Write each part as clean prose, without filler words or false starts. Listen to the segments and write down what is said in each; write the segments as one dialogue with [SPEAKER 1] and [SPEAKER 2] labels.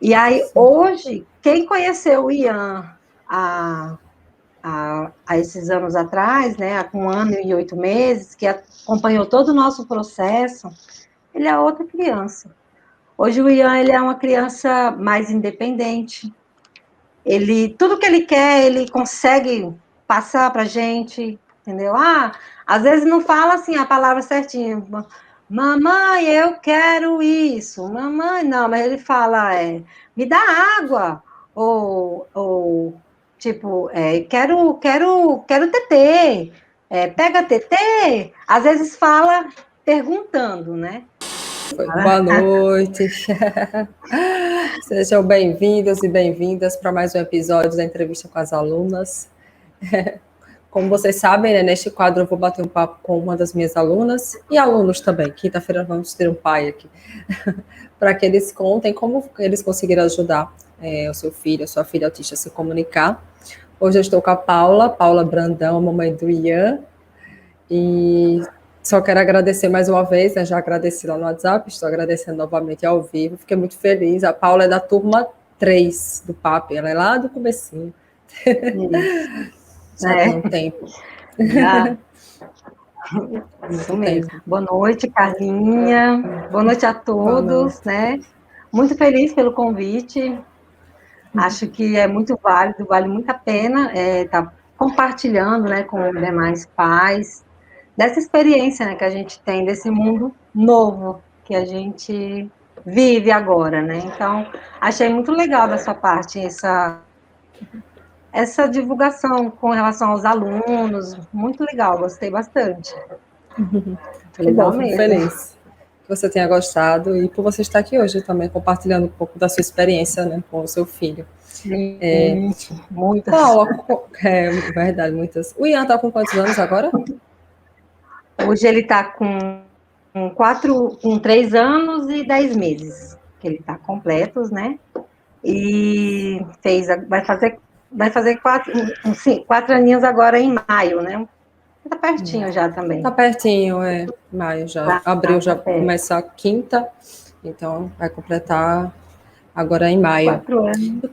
[SPEAKER 1] E aí, hoje, quem conheceu o Ian há esses anos atrás, né, há 1 ano e 8 meses, que acompanhou todo o nosso processo, ele é outra criança. Hoje o Ian, ele é uma criança mais independente. Tudo que ele quer, ele consegue passar para a gente, entendeu? Às vezes não fala assim a palavra certinha. Mamãe, eu quero isso. Mamãe, não, mas ele fala, me dá água. Ou tipo, quero tetê. Pega tetê. Às vezes fala perguntando, né?
[SPEAKER 2] Boa noite. Sejam bem-vindos e bem-vindas para mais um episódio da entrevista com as alunas. Como vocês sabem, né, neste quadro eu vou bater um papo com uma das minhas alunas e alunos também. Quinta-feira vamos ter um pai aqui, para que eles contem como eles conseguiram ajudar o seu filho, a sua filha autista a se comunicar. Hoje eu estou com a Paula Brandão, a mamãe do Ian, e só quero agradecer mais uma vez, né? Já agradeci lá no WhatsApp, estou agradecendo novamente ao vivo, fiquei muito feliz. A Paula é da turma 3 do PAP, ela é lá do comecinho. Já tem um tempo.
[SPEAKER 1] Isso mesmo. Boa noite, Carlinha. Boa noite a todos, né? Muito feliz pelo convite. Acho que é muito válido, vale muito a pena estar compartilhando, né, com os demais pais dessa experiência, né, que a gente tem desse mundo novo que a gente vive agora, né? Então, achei muito legal da sua parte essa divulgação com relação aos alunos, muito legal, gostei bastante.
[SPEAKER 2] Que bom, fico feliz que você tenha gostado e por você estar aqui hoje também compartilhando um pouco da sua experiência, né, com o seu filho.
[SPEAKER 1] Muitas.
[SPEAKER 2] Paula, verdade, muitas. O Ian está com quantos anos agora?
[SPEAKER 1] Hoje ele está com 3 anos e 10 meses, que ele está completos, né? E vai fazer 4 aninhos agora em maio, né? Tá pertinho já também.
[SPEAKER 2] Tá pertinho, maio já. Abril já começa a quinta, então vai completar agora em maio.
[SPEAKER 1] 4 anos.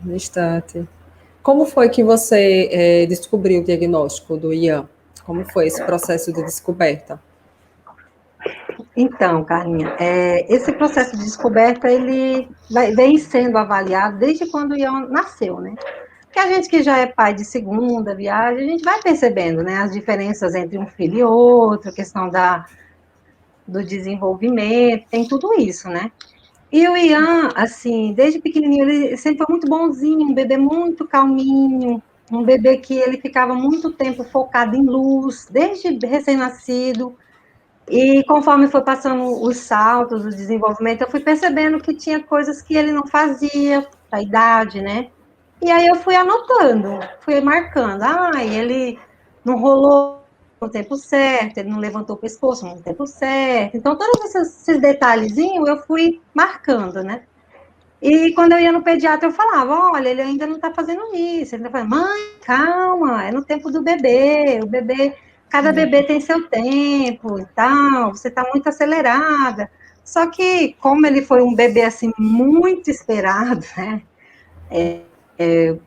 [SPEAKER 2] No instante. Como foi que você descobriu o diagnóstico do Ian? Como foi esse processo de descoberta?
[SPEAKER 1] Então, Carlinha, esse processo de descoberta, ele vem sendo avaliado desde quando o Ian nasceu, né? Porque a gente que já é pai de segunda viagem, a gente vai percebendo, né, as diferenças entre um filho e outro, a questão do desenvolvimento, tem tudo isso, né? E o Ian, assim, desde pequenininho, ele sempre foi muito bonzinho, um bebê muito calminho, um bebê que ele ficava muito tempo focado em luz, desde recém-nascido. E conforme foi passando os saltos, o desenvolvimento, eu fui percebendo que tinha coisas que ele não fazia para a idade, né? E aí eu fui anotando, fui marcando. Ele não rolou no tempo certo, ele não levantou o pescoço no tempo certo. Então, todos esses detalhezinhos eu fui marcando, né? E quando eu ia no pediatra, eu falava, olha, ele ainda não está fazendo isso. Ele falava, mãe, calma, é no tempo do bebê. Cada bebê tem seu tempo e tal, você está muito acelerada. Só que, como ele foi um bebê, assim, muito esperado, né?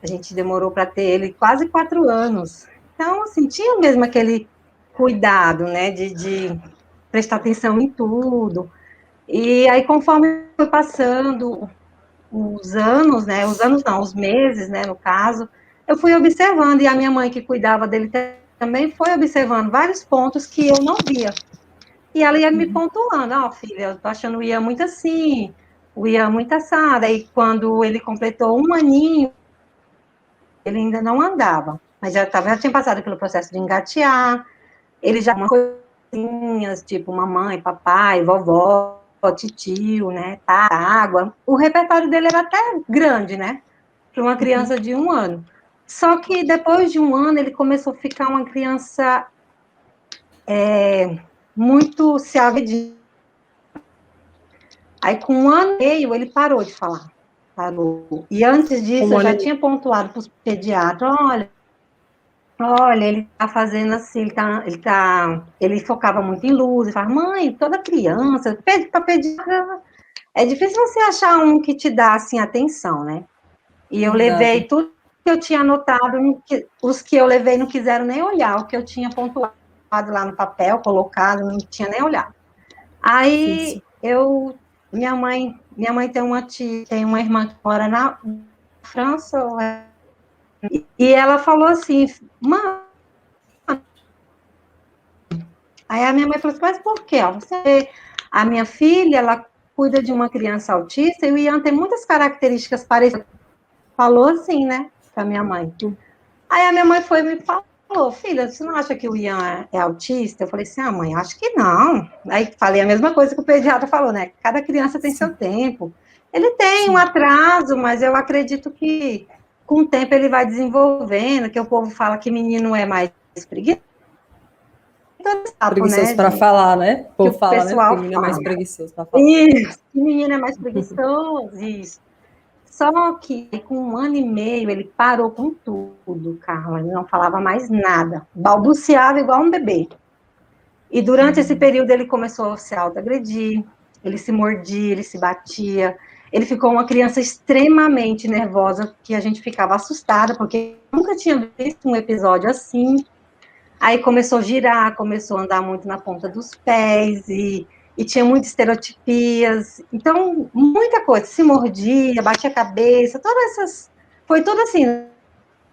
[SPEAKER 1] A gente demorou para ter ele quase 4 anos. Então, assim, tinha mesmo aquele cuidado, né, de prestar atenção em tudo. E aí, conforme foi passando os anos, né, os meses, né, no caso, eu fui observando, e a minha mãe que cuidava dele também foi observando vários pontos que eu não via. E ela ia me pontuando, filha, eu tô achando o Ian muito assim, o Ian muito assado. Aí, quando ele completou 1 aninho, ele ainda não andava, mas já tinha passado pelo processo de engatear, ele já coisinhas, tipo mamãe, papai, vovó, titio, né, água. O repertório dele era até grande, né, para uma criança de 1 ano. Só que depois de 1 ano, ele começou a ficar uma criança muito se agredindo. Aí, com 1 ano e meio, ele parou de falar. Parou. E antes disso, eu já tinha pontuado para os pediatras, olha, ele tá fazendo assim, ele focava muito em luz, ele falava, mãe, toda criança, para pediatra, É difícil você achar um que te dá, assim, atenção, né? E eu
[SPEAKER 2] Verdade.
[SPEAKER 1] levei tudo que eu tinha anotado, os que eu levei não quiseram nem olhar, o que eu tinha pontuado lá no papel, colocado, não tinha nem olhado.
[SPEAKER 2] Isso.
[SPEAKER 1] Aí minha mãe tem uma tia, tem uma irmã que mora na França, e ela falou assim, mãe, aí a minha mãe falou assim, mas por quê? A minha filha, ela cuida de uma criança autista e o Ian tem muitas características parecidas. Falou assim, né, pra minha mãe. Aí a minha mãe foi e me falou, filha, você não acha que o Ian é autista? Eu falei assim, mãe, acho que não. Aí falei a mesma coisa que o pediatra falou, né? Cada criança tem seu
[SPEAKER 2] Sim,
[SPEAKER 1] tempo. Ele tem um
[SPEAKER 2] sim.
[SPEAKER 1] atraso, mas eu acredito que com o tempo ele vai desenvolvendo, que o povo fala que menino é mais preguiçoso, sapo,
[SPEAKER 2] Preguiçoso
[SPEAKER 1] né?
[SPEAKER 2] para falar, né? O
[SPEAKER 1] Que
[SPEAKER 2] povo
[SPEAKER 1] o
[SPEAKER 2] fala, né? Que
[SPEAKER 1] pessoal
[SPEAKER 2] menino é mais
[SPEAKER 1] fala.
[SPEAKER 2] preguiçoso para falar.
[SPEAKER 1] Isso, que menino é mais preguiçoso, isso. Só que com 1 ano e meio ele parou com tudo, Carla. Ele não falava mais nada. Balbuciava igual um bebê. E durante esse período ele começou a se autoagredir, ele se mordia, ele se batia. Ele ficou uma criança extremamente nervosa, que a gente ficava assustada, porque nunca tinha visto um episódio assim. Aí começou a girar, começou a andar muito na ponta dos pés e tinha muitas estereotipias. Então, muita coisa. Se mordia, batia a cabeça, todas essas. Foi tudo assim. 1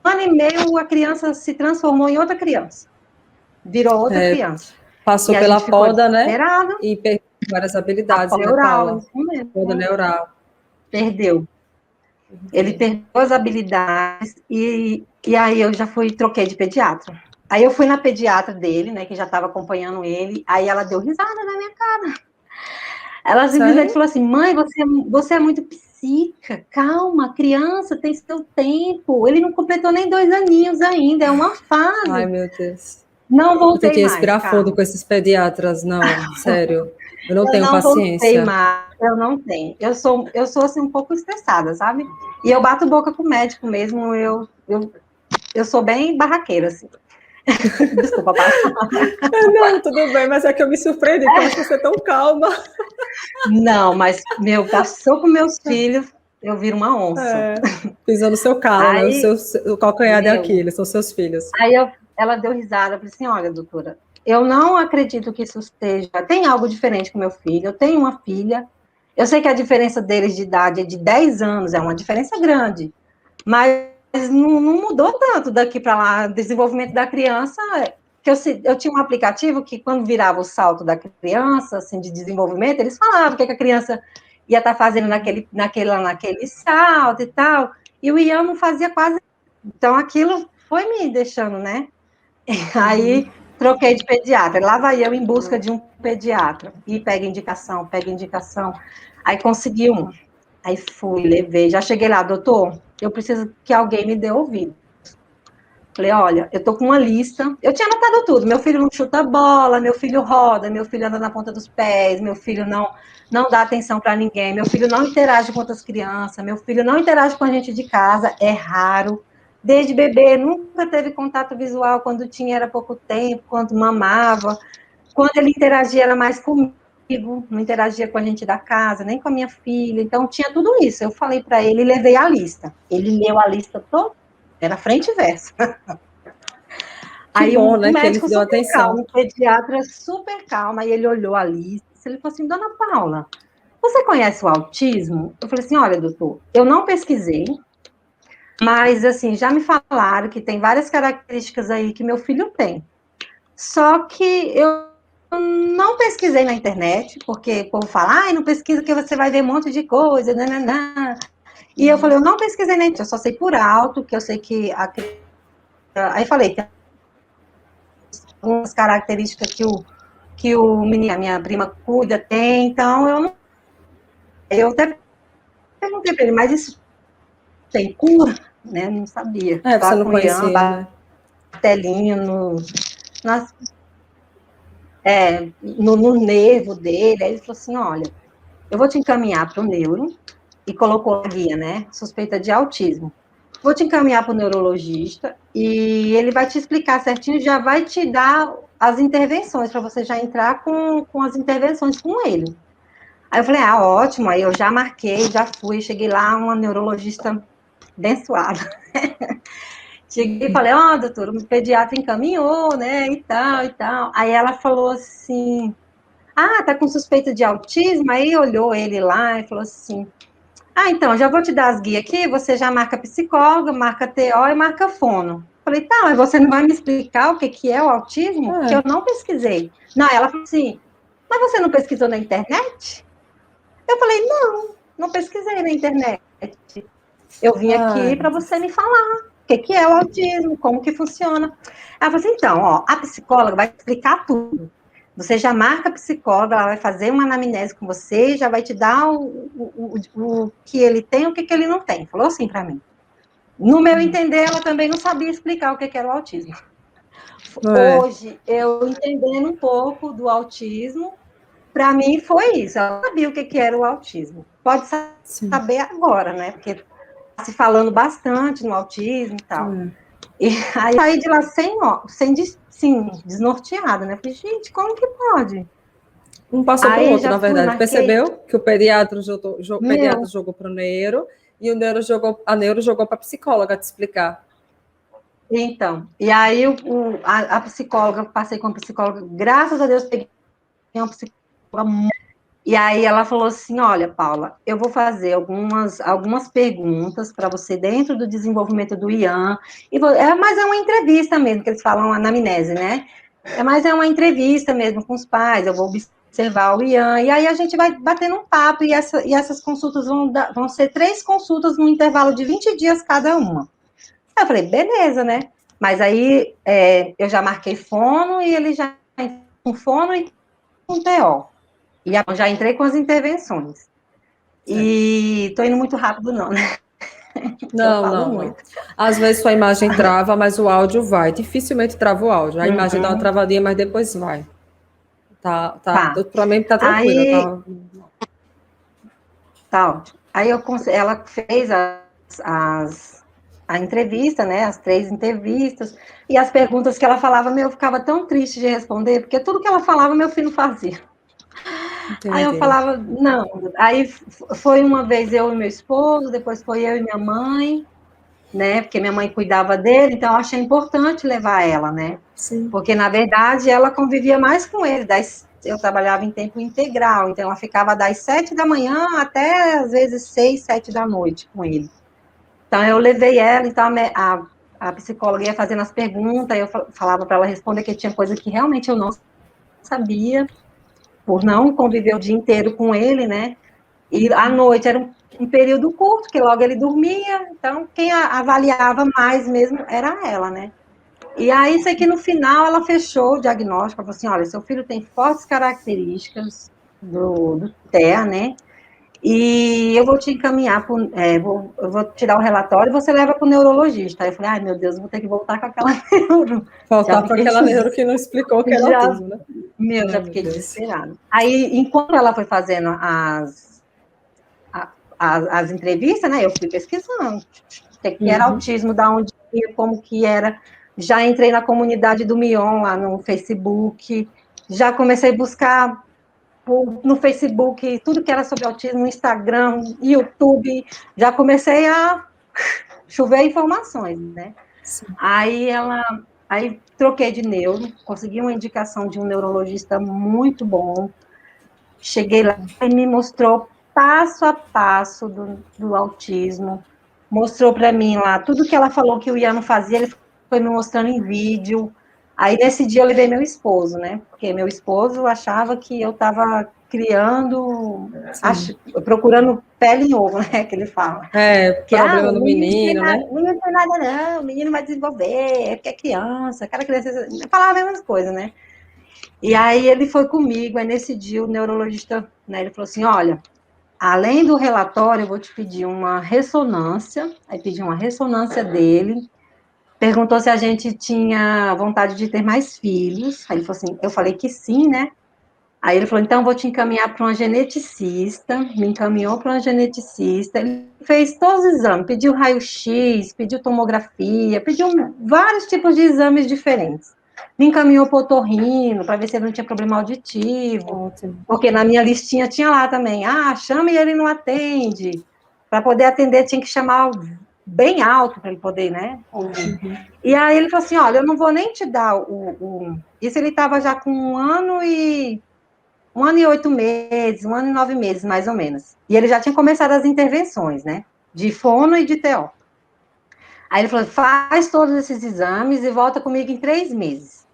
[SPEAKER 1] ano e meio, a criança se transformou em outra criança. Virou outra
[SPEAKER 2] É,
[SPEAKER 1] criança. E
[SPEAKER 2] passou
[SPEAKER 1] a
[SPEAKER 2] pela
[SPEAKER 1] gente ficou
[SPEAKER 2] poda, né?
[SPEAKER 1] desesperado.
[SPEAKER 2] E perdeu várias
[SPEAKER 1] A
[SPEAKER 2] habilidades, né,
[SPEAKER 1] neural,
[SPEAKER 2] Paula?
[SPEAKER 1] isso mesmo.
[SPEAKER 2] Poda neural.
[SPEAKER 1] Perdeu. Ele
[SPEAKER 2] Perdeu.
[SPEAKER 1] perdeu as habilidades e aí eu já troquei de pediatra. Aí eu fui na pediatra dele, né, que já estava acompanhando ele, aí ela deu risada na minha cara. Ela simplesmente
[SPEAKER 2] Sério?
[SPEAKER 1] falou assim, mãe, você é muito psica, calma, criança tem seu tempo, ele não completou nem 2 aninhos ainda, é uma
[SPEAKER 2] Ai,
[SPEAKER 1] fase.
[SPEAKER 2] meu Deus.
[SPEAKER 1] Não
[SPEAKER 2] Eu tenho
[SPEAKER 1] voltei
[SPEAKER 2] que
[SPEAKER 1] mais,
[SPEAKER 2] respirar fundo
[SPEAKER 1] Carla.
[SPEAKER 2] com esses pediatras, não, sério. Eu não
[SPEAKER 1] Eu
[SPEAKER 2] tenho
[SPEAKER 1] não voltei
[SPEAKER 2] paciência.
[SPEAKER 1] mais, eu não tenho. Eu sou assim, um pouco estressada, sabe? E eu bato boca com o médico mesmo, eu sou bem barraqueira, assim. Desculpa, Paula.
[SPEAKER 2] Não, tudo bem, mas é que eu me surpreendi, que eu acho você tão calma.
[SPEAKER 1] Não, mas, passou com meus filhos, eu viro uma onça.
[SPEAKER 2] É, pisou no seu calo, né?
[SPEAKER 1] Aí,
[SPEAKER 2] O calcanhar de
[SPEAKER 1] meu,
[SPEAKER 2] Aquiles, são seus filhos.
[SPEAKER 1] aí ela deu risada, eu falei assim, olha, doutora, eu não acredito que isso esteja, tem algo diferente com meu filho, eu tenho uma filha, eu sei que a diferença deles de idade é de 10 anos, é uma diferença grande, mas não mudou tanto daqui para lá, o desenvolvimento da criança, que eu tinha um aplicativo que quando virava o salto da criança, assim, de desenvolvimento, eles falavam o que a criança ia estar fazendo naquele salto e tal, e o Ian não fazia quase, então aquilo foi me deixando, né?
[SPEAKER 2] Uhum.
[SPEAKER 1] Aí troquei de pediatra, lá vai eu em busca de um pediatra, e pega indicação, aí consegui um. Aí fui, levei, já cheguei lá, doutor, eu preciso que alguém me dê ouvido. Falei, olha, eu tô com uma lista, eu tinha anotado tudo, meu filho não chuta bola, meu filho roda, meu filho anda na ponta dos pés, meu filho não dá atenção para ninguém, meu filho não interage com outras crianças, meu filho não interage com a gente de casa, é raro. Desde bebê, nunca teve contato visual, quando tinha era pouco tempo, quando mamava. Quando ele interagia era mais comigo, não interagia com a gente da casa, nem com a minha filha. Então tinha tudo isso. Eu falei para ele e levei a lista. Ele leu a lista toda, era frente e verso.
[SPEAKER 2] Que
[SPEAKER 1] Aí
[SPEAKER 2] bom,
[SPEAKER 1] o
[SPEAKER 2] né, que ele
[SPEAKER 1] médico
[SPEAKER 2] deu
[SPEAKER 1] super
[SPEAKER 2] atenção.
[SPEAKER 1] calmo, o pediatra super calmo, aí ele olhou a lista, ele falou assim, dona Paula, você conhece o autismo? Eu falei assim, olha, doutor, eu não pesquisei, mas assim, já me falaram que tem várias características aí que meu filho tem. Só que eu não pesquisei na internet, porque o povo fala, não pesquisa que você vai ver um monte de coisa, nananã. E eu falei, eu não pesquisei na internet, eu só sei por alto, que eu sei que Aí falei, tem algumas características que o menino, a minha prima cuida, tem, então eu até perguntei para ele, mas isso tem cura? Né? Não sabia.
[SPEAKER 2] É, você
[SPEAKER 1] Estava
[SPEAKER 2] não
[SPEAKER 1] com o Ian,
[SPEAKER 2] conhecia, né?
[SPEAKER 1] batelinho nas, no nervo dele, aí ele falou assim, olha, eu vou te encaminhar para o neuro, e colocou a guia, né? Suspeita de autismo. Vou te encaminhar para o neurologista e ele vai te explicar certinho, já vai te dar as intervenções, para você já entrar com as intervenções com ele. Aí eu falei, ótimo, aí eu já marquei, já fui, cheguei lá, uma neurologista abençoada. Cheguei e falei, doutor, o pediatra encaminhou, né, e tal, e tal. Aí ela falou assim, tá com suspeita de autismo? Aí olhou ele lá e falou assim, então, já vou te dar as guias aqui, você já marca psicóloga, marca TO e marca fono. Falei, tá, mas você não vai me explicar o que que é o autismo? Porque eu não pesquisei. Não, ela falou assim, mas você não pesquisou na internet? Eu falei, não pesquisei na internet. Eu vim aqui para você me falar o que que é o autismo, como que funciona. Ela falou assim, então, a psicóloga vai explicar tudo. Você já marca a psicóloga, ela vai fazer uma anamnese com você, já vai te dar o que ele tem, o que ele não tem. Falou assim para mim. No meu entender, ela também não sabia explicar o que era o autismo. Hoje, eu entendendo um pouco do autismo, para mim foi isso. Ela sabia o que era o autismo. Pode saber agora, né? Porque está se falando bastante no autismo e tal. E aí saí de lá sem desnorteada, né? Falei, gente, como que pode?
[SPEAKER 2] Um passou para o outro, na verdade. Percebeu que o pediatra jogou para o neuro e a neuro jogou para a psicóloga te explicar.
[SPEAKER 1] Então, e aí a psicóloga, passei com a psicóloga, graças a Deus, peguei uma psicóloga. E aí ela falou assim, olha, Paula, eu vou fazer algumas perguntas para você dentro do desenvolvimento do Ian, mas é uma entrevista mesmo, que eles falam anamnese, né? Mas é uma entrevista mesmo com os pais, eu vou observar o Ian, e aí a gente vai batendo um papo, e essas consultas vão ser 3 consultas no intervalo de 20 dias cada uma. Aí eu falei, beleza, né? Mas aí eu já marquei fono, e ele já com fono e com TO. E já entrei com as intervenções. E tô indo muito rápido, não, né?
[SPEAKER 2] Não. Às vezes sua imagem trava, mas o áudio vai. Dificilmente trava o áudio. A imagem dá uma travadinha, mas depois vai. Tá. Para mim tá tranquila.
[SPEAKER 1] Aí, tá ótimo. Aí ela fez a entrevista, né? As 3 entrevistas. E as perguntas que ela falava, eu ficava tão triste de responder, porque tudo que ela falava, meu filho fazia. Entendi. Aí eu falava, não. Aí foi uma vez eu e meu esposo, depois foi eu e minha mãe, né? Porque minha mãe cuidava dele, então eu achei importante levar ela, né?
[SPEAKER 2] Sim.
[SPEAKER 1] Porque, na verdade, ela convivia mais com ele. Eu trabalhava em tempo integral, então ela ficava das 7 da manhã até, às vezes, 6, 7 da noite com ele. Então, eu levei ela, então a psicóloga ia fazendo as perguntas, eu falava para ela responder, que tinha coisa que realmente eu não sabia, por não conviver o dia inteiro com ele, né? E à noite era um período curto, que logo ele dormia, então quem avaliava mais mesmo era ela, né? E aí, isso aqui no final, ela fechou o diagnóstico, falou assim, olha, seu filho tem fortes características do TEA, né? E eu vou te encaminhar, eu vou tirar o relatório e você leva para o neurologista. Aí eu falei, ai, meu Deus, vou ter que voltar com aquela neuro.
[SPEAKER 2] Voltar para aquela neuro que não explicou que era autismo, né?
[SPEAKER 1] Já fiquei desesperada. Aí, enquanto ela foi fazendo as entrevistas, né, eu fui pesquisando o que era autismo, da onde ia, como que era. Já entrei na comunidade do Mion, lá no Facebook, já comecei a buscar no Facebook tudo que era sobre autismo, no Instagram, YouTube, já comecei a chover informações, né? Sim. Aí troquei de neuro, consegui uma indicação de um neurologista muito bom, cheguei lá e me mostrou passo a passo do autismo, mostrou para mim lá tudo que ela falou que o Ian fazia, ele foi me mostrando em vídeo. Aí, nesse dia, eu levei meu esposo, né? Porque meu esposo achava que eu estava criando, procurando pele em ovo, né? Que ele fala. Que,
[SPEAKER 2] problema do menino, né?
[SPEAKER 1] O menino não tem nada, não. O menino vai desenvolver, é porque é criança. Aquela criança falava as mesmas coisas, né? E aí, ele foi comigo. Aí, nesse dia, o neurologista, né? Ele falou assim, olha, além do relatório, eu vou te pedir uma ressonância. Aí, pedi uma ressonância dele. Perguntou se a gente tinha vontade de ter mais filhos. Aí ele falou assim, eu falei que sim, né? Aí ele falou, então vou te encaminhar para uma geneticista. Me encaminhou para uma geneticista. Ele fez todos os exames, pediu raio-x, pediu tomografia, pediu vários tipos de exames diferentes. Me encaminhou para o otorrino, para ver se ele não tinha problema auditivo.
[SPEAKER 2] Ótimo.
[SPEAKER 1] Porque na minha listinha tinha lá também, chama e ele não atende. Para poder atender, tinha que chamar bem alto para ele poder, né, ouvir. E aí ele falou assim, olha, eu não vou nem te dar Isso ele estava já com 1 ano e 8 meses, 1 ano e 9 meses, mais ou menos. E ele já tinha começado as intervenções, né, de fono e de TO. Aí ele falou, faz todos esses exames e volta comigo em 3 meses.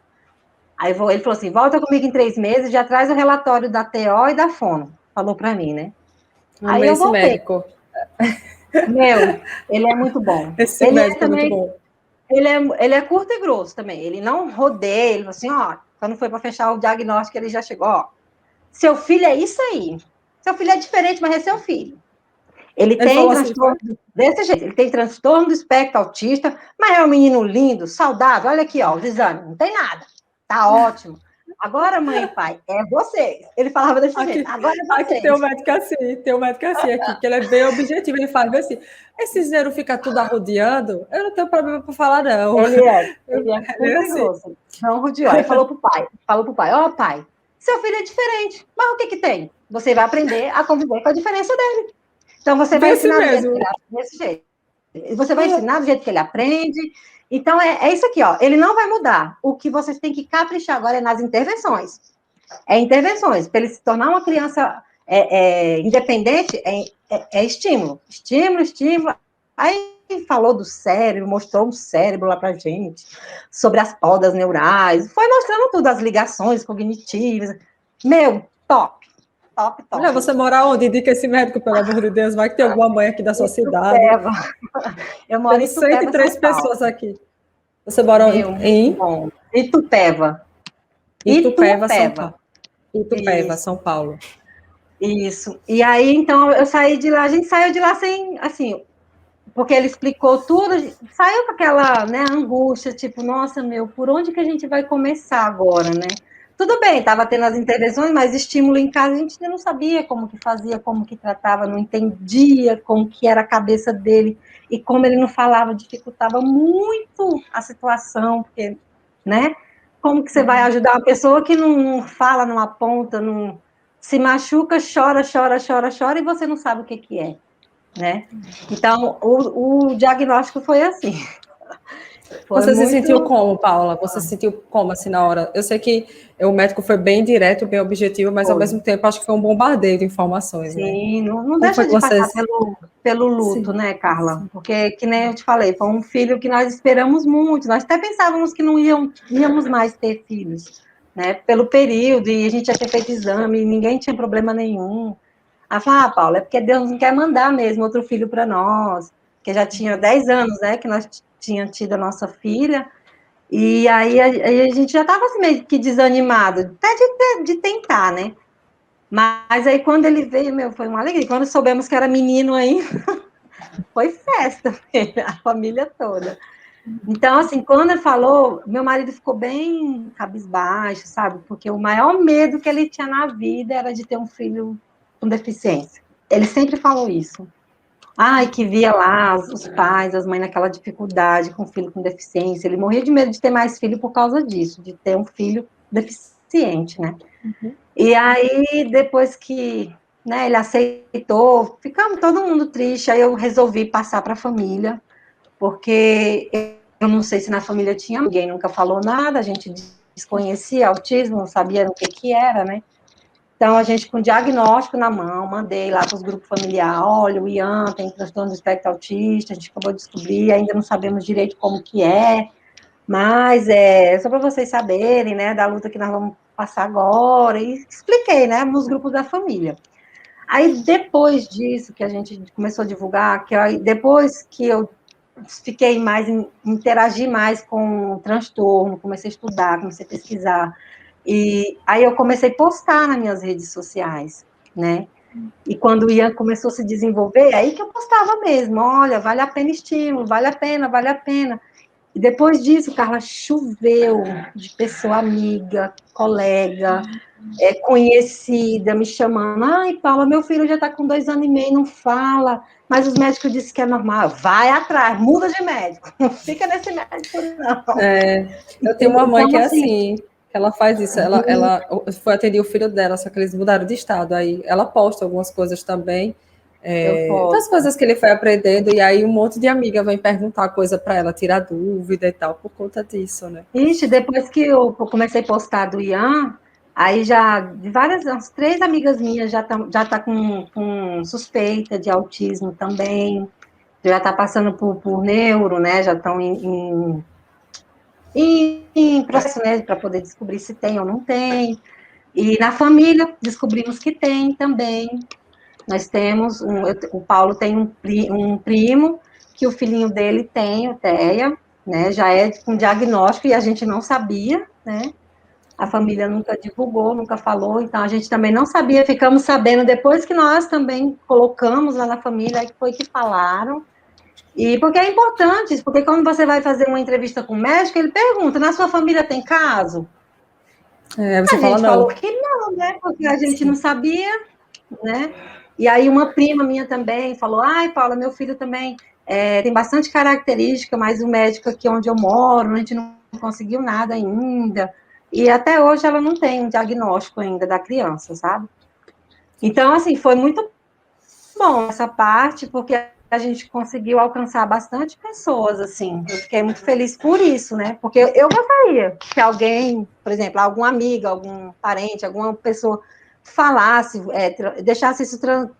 [SPEAKER 1] Aí ele falou assim, volta comigo em 3 meses, já traz o relatório da TO e da fono. Falou para mim, né? Aí
[SPEAKER 2] Amei
[SPEAKER 1] eu
[SPEAKER 2] esse
[SPEAKER 1] voltei.
[SPEAKER 2] médico.
[SPEAKER 1] Meu, ele é muito bom.
[SPEAKER 2] Esse
[SPEAKER 1] Ele
[SPEAKER 2] médico é muito
[SPEAKER 1] também,
[SPEAKER 2] bom.
[SPEAKER 1] ele é curto e grosso também. Ele não rodeia, ele falou assim, quando foi para fechar o diagnóstico, ele já chegou, seu filho é isso aí. Seu filho é diferente, mas é seu filho. Ele tem
[SPEAKER 2] falou assim, foi?
[SPEAKER 1] transtorno desse jeito, ele tem transtorno do espectro autista, mas é um menino lindo, saudável. Olha aqui, os exames, não tem nada. Tá ótimo. Agora, mãe e pai, é vocês. Ele falava desse jeito, agora é vocês.
[SPEAKER 2] Aqui tem um médico assim aqui, que ele é bem objetivo, ele fala assim, esses zero fica tudo arrodeando, eu não tenho problema para falar, não.
[SPEAKER 1] Ele é
[SPEAKER 2] Ele é
[SPEAKER 1] muito
[SPEAKER 2] assim.
[SPEAKER 1] grosso. Não rodeou. Aí falou pro pai, pai, seu filho é diferente, mas o que que tem? Você vai aprender a conviver com a diferença dele. Então, você vai
[SPEAKER 2] Desse
[SPEAKER 1] ensinar do jeito
[SPEAKER 2] mesmo.
[SPEAKER 1] que ele desse jeito. Você vai ensinar do jeito que ele aprende. Então, é isso aqui, ó. Ele não vai mudar. O que vocês têm que caprichar agora é nas intervenções. É intervenções. Para ele se tornar uma criança independente, é estímulo. Estímulo, estímulo. Aí falou do cérebro, mostrou um cérebro lá pra gente, sobre as podas neurais, foi mostrando tudo, as ligações cognitivas. Meu, top. Top, top.
[SPEAKER 2] Mulher, você mora onde? Indica esse médico, pelo amor de Deus. Vai que tem alguma mãe aqui da sua cidade.
[SPEAKER 1] Eu moro em
[SPEAKER 2] Temos
[SPEAKER 1] Itupeva,
[SPEAKER 2] 103
[SPEAKER 1] São Paulo.
[SPEAKER 2] pessoas aqui. Você mora em
[SPEAKER 1] bom. Itupeva.
[SPEAKER 2] Itupeva, São Paulo. Itupeva,
[SPEAKER 1] Isso.
[SPEAKER 2] São Paulo.
[SPEAKER 1] Isso. E aí, então, eu saí de lá, a gente saiu de lá sem, assim, porque ele explicou tudo, saiu com aquela, né, angústia, tipo, nossa, meu, por onde que a gente vai começar agora, né? Tudo bem, estava tendo as intervenções, mas estímulo em casa a gente não sabia como que fazia, como que tratava, não entendia como que era a cabeça dele, e como ele não falava, dificultava muito a situação, porque, né? Como que você vai ajudar uma pessoa que não fala, não aponta, não se machuca, chora, chora, chora, chora, e você não sabe o que que é, né? Então, o diagnóstico foi assim.
[SPEAKER 2] Você se sentiu como, Paula? Você se sentiu como, assim, na hora? Eu sei que o médico foi bem direto, bem objetivo, mas, ao mesmo tempo, acho que foi um bombardeio de informações, né?
[SPEAKER 1] Sim, não deixa de passar pelo luto,
[SPEAKER 2] Sim,
[SPEAKER 1] né, Carla?
[SPEAKER 2] sim.
[SPEAKER 1] Porque, que nem eu te falei, foi um filho que nós esperamos muito, nós até pensávamos que não íamos mais ter filhos, né, pelo período, e a gente já tinha feito exame, e ninguém tinha problema nenhum. Aí falou, Paula, é porque Deus não quer mandar mesmo outro filho para nós, porque já tinha 10 anos, né, que nós tínhamos tido a nossa filha, e aí a gente já estava assim, meio que desanimado, até de tentar, né? Mas aí quando ele veio, foi uma alegria. Quando soubemos que era menino aí, foi festa, a família toda. Então, assim, quando ele falou, meu marido ficou bem cabisbaixo, sabe? Porque o maior medo que ele tinha na vida era de ter um filho com deficiência. Ele sempre falou isso. Ai, que via lá os pais, as mães naquela dificuldade com filho com deficiência. Ele morria de medo de ter mais filho por causa disso, de ter um filho deficiente, né?
[SPEAKER 2] Uhum.
[SPEAKER 1] E aí, depois que, né, ele aceitou, ficamos todo mundo triste, aí eu resolvi passar para a família, porque eu não sei se na família tinha, ninguém nunca falou nada, a gente desconhecia autismo, não sabia o que que era, né? Então, a gente, com diagnóstico na mão, mandei lá para os grupos familiares, olha, o Ian tem transtorno do espectro autista, a gente acabou de descobrir, ainda não sabemos direito como que é, mas só para vocês saberem, né, da luta que nós vamos passar agora, e expliquei, né, nos grupos da família. Aí, depois disso, que a gente começou a divulgar, depois que eu fiquei mais, interagir mais com o transtorno, comecei a estudar, comecei a pesquisar, e aí eu comecei a postar nas minhas redes sociais, né, e quando o Ian começou a se desenvolver, aí que eu postava mesmo, olha, vale a pena estímulo, vale a pena, E depois disso, Carla, choveu de pessoa amiga, colega, conhecida, me chamando. Ai, Paula, meu filho já está com 2 anos e meio, não fala. Mas os médicos disseram que é normal. Vai atrás, muda de médico. Não fica nesse médico, não.
[SPEAKER 2] Eu tenho uma mãe
[SPEAKER 1] Então,
[SPEAKER 2] que é
[SPEAKER 1] assim,
[SPEAKER 2] assim, ela faz isso. Ela foi atender o filho dela, só que eles mudaram de estado. Aí ela posta algumas coisas também,
[SPEAKER 1] eu
[SPEAKER 2] das
[SPEAKER 1] posso.
[SPEAKER 2] coisas que ele foi aprendendo, e aí um monte de amiga vem perguntar coisa para ela, tirar dúvida e tal, por conta disso, né?
[SPEAKER 1] Ixi, depois que eu comecei a postar do Ian, aí já, de várias, umas 3 amigas minhas já tá com suspeita de autismo também, já tá passando por neuro, né? Já estão em processo, né, para poder descobrir se tem ou não tem. E na família descobrimos que tem também. Nós temos, o Paulo tem um primo que o filhinho dele tem o TEA, né? Já é com diagnóstico e a gente não sabia, né? A família nunca divulgou, nunca falou, então a gente também não sabia, ficamos sabendo depois que nós também colocamos lá na família, aí foi que falaram. E porque é importante, porque quando você vai fazer uma entrevista com o médico, ele pergunta: na sua família tem caso?
[SPEAKER 2] Aí
[SPEAKER 1] A
[SPEAKER 2] você fala,
[SPEAKER 1] gente falou
[SPEAKER 2] não.
[SPEAKER 1] que não, né? Porque a gente não
[SPEAKER 2] Sim.
[SPEAKER 1] sabia, né? E aí uma prima minha também falou: ai, Paula, meu filho também tem bastante característica, mas o médico aqui onde eu moro, a gente não conseguiu nada ainda. E até hoje ela não tem um diagnóstico ainda da criança, sabe? Então, assim, foi muito bom essa parte, porque a gente conseguiu alcançar bastante pessoas, assim. Eu fiquei muito feliz por isso, né? Porque eu gostaria que alguém, por exemplo, algum amigo, algum parente, alguma pessoa falasse, deixasse isso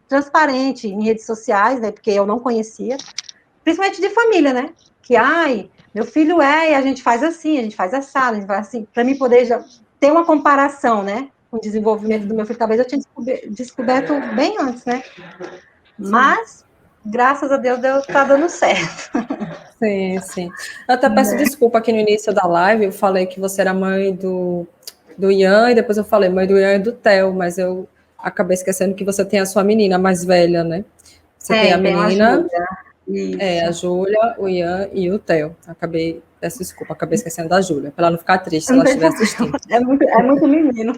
[SPEAKER 1] transparente em redes sociais, né? Porque eu não conhecia, principalmente de família, né? Que, ai, meu filho e a gente faz assim, a gente faz assado, a gente faz assim, para mim poder já ter uma comparação, né? Com o desenvolvimento do
[SPEAKER 2] Sim,
[SPEAKER 1] meu filho, talvez eu tinha descoberto bem antes, né?
[SPEAKER 2] sim.
[SPEAKER 1] Mas, graças a Deus, tá dando certo.
[SPEAKER 2] Sim, sim. Eu até peço
[SPEAKER 1] Né?
[SPEAKER 2] desculpa aqui no início da live, eu falei que você era mãe do Ian, e depois eu falei mãe do Ian e do Theo, mas eu acabei esquecendo que você tem a sua menina mais velha, né? Você tem a
[SPEAKER 1] Tem uma
[SPEAKER 2] menina,
[SPEAKER 1] ajuda.
[SPEAKER 2] a
[SPEAKER 1] Isso.
[SPEAKER 2] Júlia, o Ian e o Theo. Peço desculpa, acabei esquecendo da Júlia, para ela não ficar triste se
[SPEAKER 1] Não
[SPEAKER 2] ela
[SPEAKER 1] tem
[SPEAKER 2] estiver
[SPEAKER 1] problema.
[SPEAKER 2] assistindo.
[SPEAKER 1] É muito menino.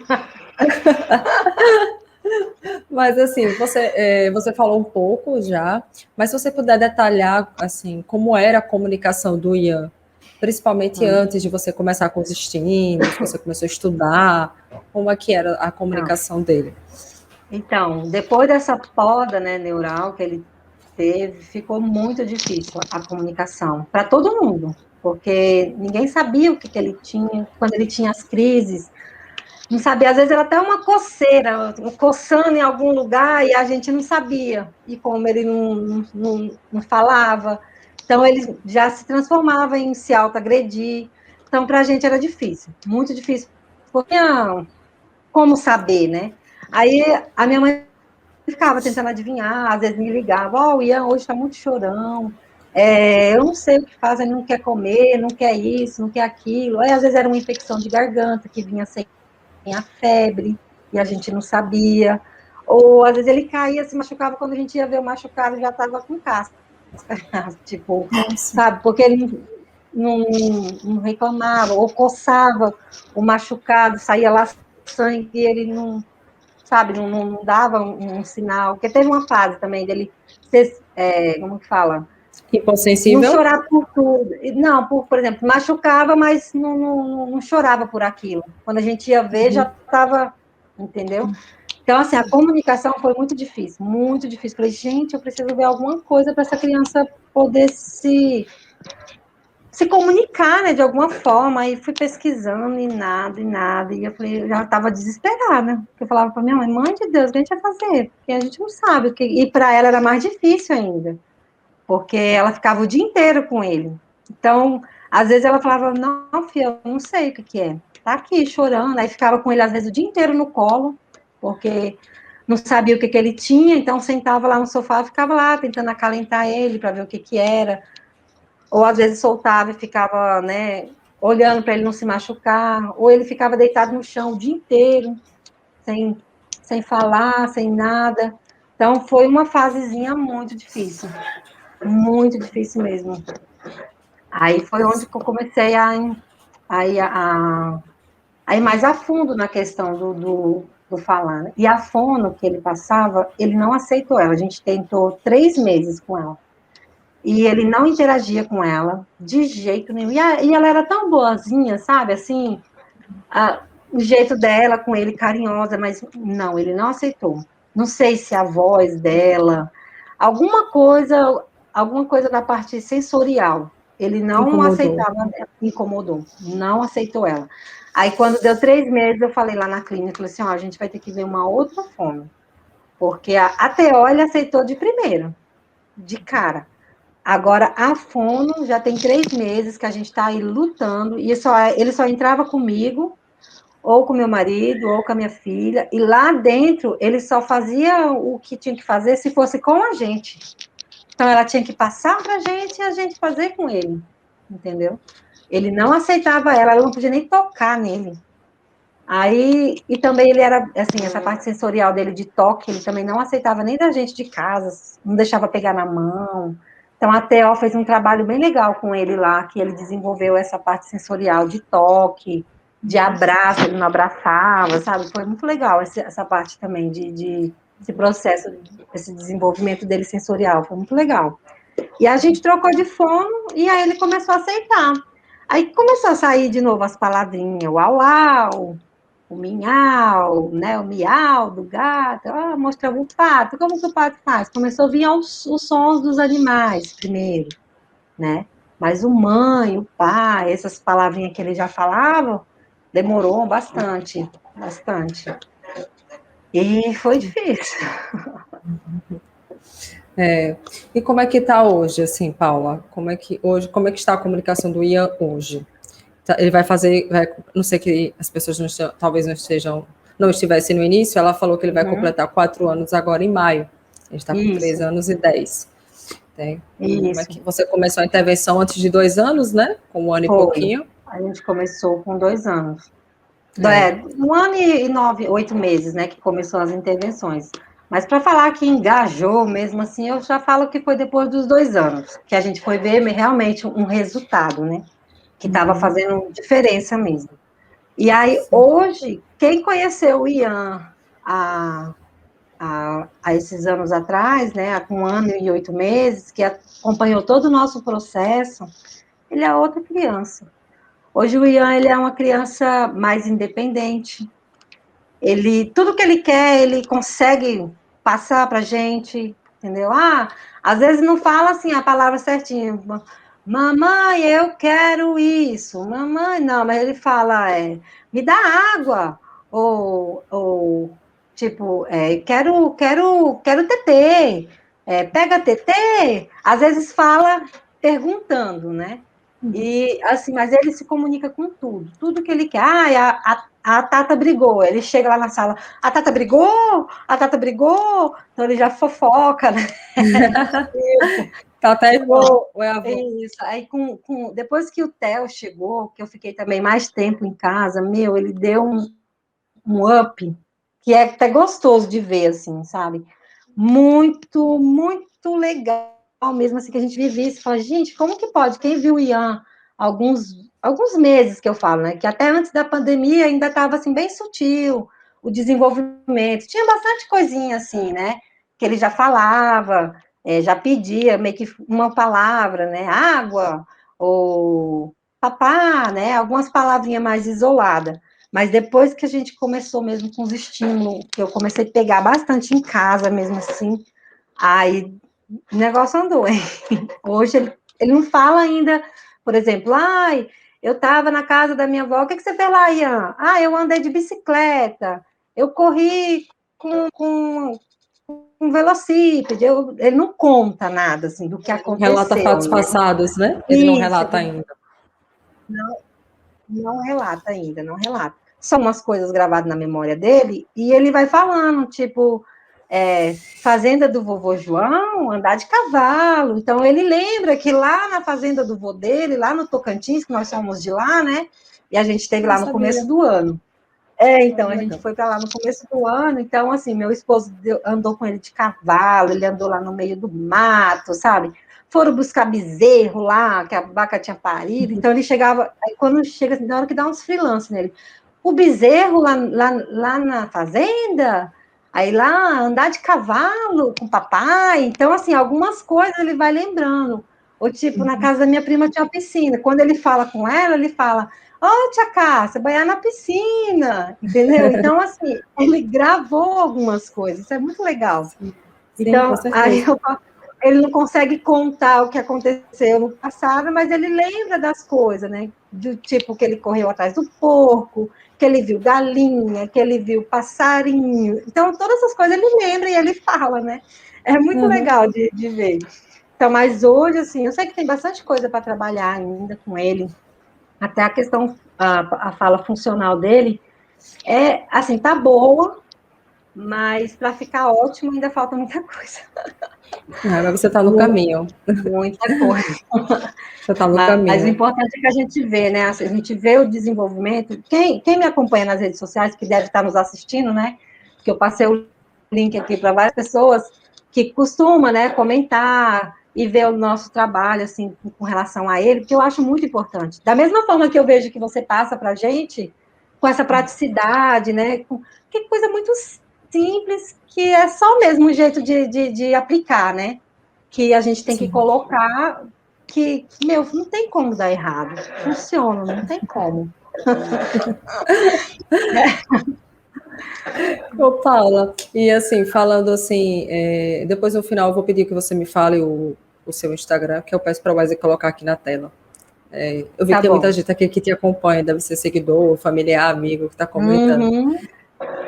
[SPEAKER 2] Mas assim, você falou um pouco já, mas se você puder detalhar assim, como era a comunicação do Ian, principalmente antes de você começar com os estímulos, que você começou a estudar, como é que era a
[SPEAKER 1] Não.
[SPEAKER 2] comunicação dele?
[SPEAKER 1] Então, depois dessa poda, né, neural que ele teve, ficou muito difícil a comunicação para todo mundo, porque ninguém sabia o que ele tinha, quando ele tinha as crises, não sabia, às vezes era até uma coceira, coçando em algum lugar e a gente não sabia, e como ele não falava, então ele já se transformava em se autoagredir, então para a gente era difícil, muito difícil, porque como saber, né? Aí a minha mãe ficava tentando adivinhar, às vezes me ligava, ó, o Ian hoje está muito chorão, eu não sei o que faz, ele não quer comer, não quer isso, não quer aquilo. Aí às vezes era uma infecção de garganta que vinha sem a febre, e a gente não sabia. Ou às vezes ele caía, se machucava, quando a gente ia ver o machucado, já estava com casca, tipo,
[SPEAKER 2] Nossa,
[SPEAKER 1] sabe? Porque ele não reclamava, ou coçava o machucado, saía lá sangue, e ele não, sabe, não dava um sinal. Porque teve uma fase também dele ser, como que fala? Não
[SPEAKER 2] hipossensível?
[SPEAKER 1] chorar por tudo. Não, por exemplo, machucava, mas não chorava por aquilo. Quando a gente ia ver, já estava, entendeu? Então, assim, a comunicação foi muito difícil, muito difícil. Falei, gente, eu preciso ver alguma coisa para essa criança poder se comunicar, né, de alguma forma. Aí fui pesquisando e nada, e nada. E eu falei, eu já estava desesperada. Porque eu falava para minha mãe, mãe de Deus, o que a gente vai fazer? Porque a gente não sabe. E para ela era mais difícil ainda, porque ela ficava o dia inteiro com ele. Então, às vezes ela falava, não, filha, eu não sei o que que é. Tá aqui chorando. Aí ficava com ele, às vezes, o dia inteiro no colo, porque não sabia o que que ele tinha, então sentava lá no sofá, ficava lá tentando acalentar ele para ver o que que era. Ou às vezes soltava e ficava, né, olhando para ele não se machucar, ou ele ficava deitado no chão o dia inteiro, sem, sem falar, sem nada. Então foi uma fasezinha muito difícil mesmo. Aí foi onde que eu comecei a ir mais a fundo na questão do falar, né? E a fono que ele passava, ele não aceitou ela. A gente tentou 3 meses com ela. E ele não interagia com ela de jeito nenhum. E ela era tão boazinha, sabe? Assim, o jeito dela com ele, carinhosa, mas não, ele não aceitou. Não sei se a voz dela, alguma coisa da parte sensorial. Ele não
[SPEAKER 2] Incomodou.
[SPEAKER 1] aceitava, incomodou, não aceitou ela. Aí, quando deu 3 meses, eu falei lá na clínica, falei assim, ó, a gente vai ter que ver uma outra fono, porque a TO ele aceitou de primeira, de cara. Agora, a fono já tem 3 meses que a gente está aí lutando, e ele só entrava comigo, ou com meu marido, ou com a minha filha, e lá dentro ele só fazia o que tinha que fazer se fosse com a gente. Então ela tinha que passar para a gente e a gente fazer com ele, entendeu? Ele não aceitava ela não podia nem tocar nele. Aí, e também ele era, assim, essa parte sensorial dele de toque, ele também não aceitava nem da gente de casa, não deixava pegar na mão. Então, a Theo fez um trabalho bem legal com ele lá, que ele desenvolveu essa parte sensorial de toque, de abraço, ele não abraçava, sabe? Foi muito legal essa parte também esse processo, esse desenvolvimento dele sensorial, foi muito legal. E a gente trocou de fono e aí ele começou a aceitar. Aí começou a sair de novo as palavrinhas, uau, uau, o minhau, né, o miau do gato, mostrava o pato, como que o pato faz? Começou a vir os sons dos animais primeiro, né? Mas o mãe, o pai, essas palavrinhas que ele já falava, demorou bastante, bastante. E foi difícil.
[SPEAKER 2] É, e como é que está hoje, assim, Paula? Como é que está a comunicação do Ian hoje? Ele vai fazer, não sei que as pessoas talvez não estivessem no início, ela falou que ele vai completar 4 anos agora em maio. A gente está com 3
[SPEAKER 1] Isso,
[SPEAKER 2] anos e 10. Como é
[SPEAKER 1] isso,
[SPEAKER 2] que você começou a intervenção antes de 2 anos, né? Com 1 ano e
[SPEAKER 1] foi.
[SPEAKER 2] pouquinho.
[SPEAKER 1] A gente começou com 2 anos.
[SPEAKER 2] É.
[SPEAKER 1] 1 ano e 8 meses, né, que começou as intervenções. Mas para falar que engajou mesmo assim, eu já falo que foi depois dos 2 anos, que a gente foi ver realmente um resultado, né, que estava fazendo diferença mesmo. E aí, hoje, quem conheceu o Ian há, há esses anos atrás, né, há 1 ano e 8 meses, que acompanhou todo o nosso processo, ele é outra criança. Hoje o Ian, ele é uma criança mais independente, tudo que ele quer, ele consegue passar para a gente, entendeu? Às vezes não fala assim a palavra certinha. Mamãe, eu quero isso. Mamãe, não, mas ele fala, me dá água. Ou tipo, quero tetê. Pega tetê. Às vezes fala perguntando, né? E assim, mas ele se comunica com tudo, tudo que ele quer. A Tata brigou, ele chega lá na sala, a Tata brigou, a Tata brigou, então ele já fofoca, né?
[SPEAKER 2] Tá até irmão,
[SPEAKER 1] Chegou,
[SPEAKER 2] ou é avô?
[SPEAKER 1] isso. Aí depois que o Theo chegou, que eu fiquei também mais tempo em casa, meu, ele deu um up que é até gostoso de ver, assim, sabe? Muito, muito legal mesmo, assim, que a gente vive isso. Fala, gente, como que pode? Quem viu o Ian alguns meses que eu falo, né? Que até antes da pandemia ainda estava, assim, bem sutil o desenvolvimento. Tinha bastante coisinha, assim, né? Que ele já falava, já pedia meio que uma palavra, né? Água, ou papá, né? Algumas palavrinhas mais isoladas. Mas depois que a gente começou mesmo com os estímulos, que eu comecei a pegar bastante em casa mesmo assim, aí o negócio andou, hein? Hoje ele não fala ainda, por exemplo, eu estava na casa da minha avó, o que você fez lá, Ian? Eu andei de bicicleta, eu corri com um velocípede, ele não conta nada, assim, do que
[SPEAKER 2] Não relata
[SPEAKER 1] aconteceu,
[SPEAKER 2] fatos
[SPEAKER 1] né?
[SPEAKER 2] passados, né? Ele não
[SPEAKER 1] Isso,
[SPEAKER 2] relata ainda.
[SPEAKER 1] não relata ainda, não relata. São umas coisas gravadas na memória dele e ele vai falando, tipo, fazenda do vovô João, andar de cavalo. Então ele lembra que lá na fazenda do vô dele, lá no Tocantins, que nós somos de lá, né? E a gente esteve
[SPEAKER 2] Não
[SPEAKER 1] lá no
[SPEAKER 2] sabia.
[SPEAKER 1] começo do ano. Então, a gente
[SPEAKER 2] Legal.
[SPEAKER 1] foi para lá no começo do ano, então, assim, meu esposo andou com ele de cavalo, ele andou lá no meio do mato, sabe? foram buscar bezerro lá, que a vaca tinha parido, então ele chegava, aí quando chega, na hora que dá uns freelance nele, o bezerro lá na fazenda, aí lá andar de cavalo com o papai, então assim, algumas coisas ele vai lembrando, ou tipo, na casa da minha prima tinha uma piscina, quando ele fala com ela, ele fala, ô tia Cássia, banhar na piscina, entendeu? Então assim, ele gravou algumas coisas, isso é muito legal.
[SPEAKER 2] Sim, sim, com
[SPEAKER 1] Então, aí
[SPEAKER 2] certeza.
[SPEAKER 1] ele não consegue contar o que aconteceu no passado, mas ele lembra das coisas, né? Do tipo que ele correu atrás do porco, que ele viu galinha, que ele viu passarinho. Então, todas essas coisas ele lembra e ele fala, né? É muito
[SPEAKER 2] Uhum.
[SPEAKER 1] legal de ver. Então, mas hoje, assim, eu sei que tem bastante coisa para trabalhar ainda com ele, até a questão, a fala funcional dele, assim, tá boa, mas para ficar ótimo ainda falta muita coisa.
[SPEAKER 2] Ah, mas você está no caminho.
[SPEAKER 1] Muita coisa.
[SPEAKER 2] Você está no
[SPEAKER 1] Mas o
[SPEAKER 2] caminho.
[SPEAKER 1] importante é que a gente vê, né? A gente vê o desenvolvimento. Quem me acompanha nas redes sociais, que deve estar nos assistindo, né? Que eu passei o link aqui para várias pessoas que costumam, né, comentar e ver o nosso trabalho, assim, com relação a ele, porque eu acho muito importante. Da mesma forma que eu vejo que você passa para a gente, com essa praticidade, né? Que coisa muito simples, que é só mesmo um jeito de aplicar, né? Que a gente tem que
[SPEAKER 2] Sim.
[SPEAKER 1] colocar que, meu, não tem como dar errado. Funciona, não tem como.
[SPEAKER 2] Ô, Paula, e assim, falando assim, depois no final eu vou pedir que você me fale o seu Instagram, que eu peço para o Wesley colocar aqui na tela. Eu vi que
[SPEAKER 1] Tá
[SPEAKER 2] tem muita
[SPEAKER 1] bom.
[SPEAKER 2] gente aqui que te acompanha, deve ser seguidor, familiar, amigo, que está comentando.
[SPEAKER 1] Uhum.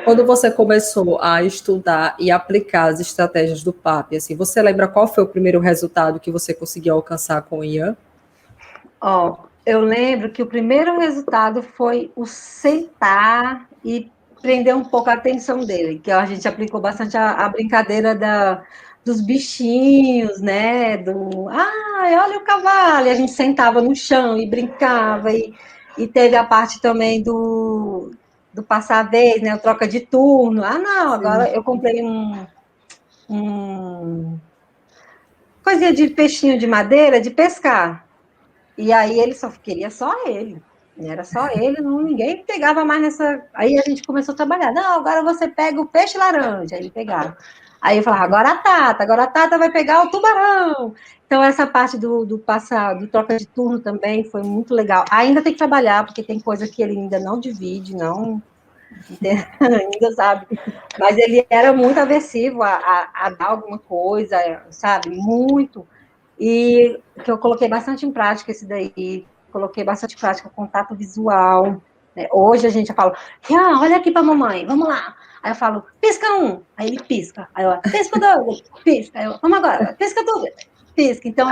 [SPEAKER 2] Quando você começou a estudar e aplicar as estratégias do PAP, assim, você lembra qual foi o primeiro resultado que você conseguiu alcançar com o Ian?
[SPEAKER 1] Ó, eu lembro que o primeiro resultado foi o sentar e prender um pouco a atenção dele, que a gente aplicou bastante a brincadeira dos bichinhos, né? Ai, olha o cavalo! E a gente sentava no chão e brincava, e teve a parte também do passar a vez, né? O troca de turno. Ah, não,
[SPEAKER 2] Sim.
[SPEAKER 1] agora eu comprei um coisinha de peixinho de madeira de pescar. E aí ele só queria só ele. Era só ele, não, ninguém pegava mais nessa. Aí a gente começou a trabalhar. Não, agora você pega o peixe laranja. Aí ele pegava. Aí eu falava, agora a Tata vai pegar o tubarão. Então, essa parte do passar, do troca de turno também foi muito legal. Ainda tem que trabalhar, porque tem coisa que ele ainda não divide, não ainda sabe. Mas ele era muito aversivo a dar alguma coisa, sabe? Muito. E que eu coloquei bastante em prática esse daí, coloquei bastante em prática contato visual. Né? Hoje a gente já fala, olha aqui para a mamãe, vamos lá. Aí eu falo, pisca um, aí ele pisca. Aí eu, pisca dois, pisca. Aí eu, vamos agora, pisca tudo, pisca. Então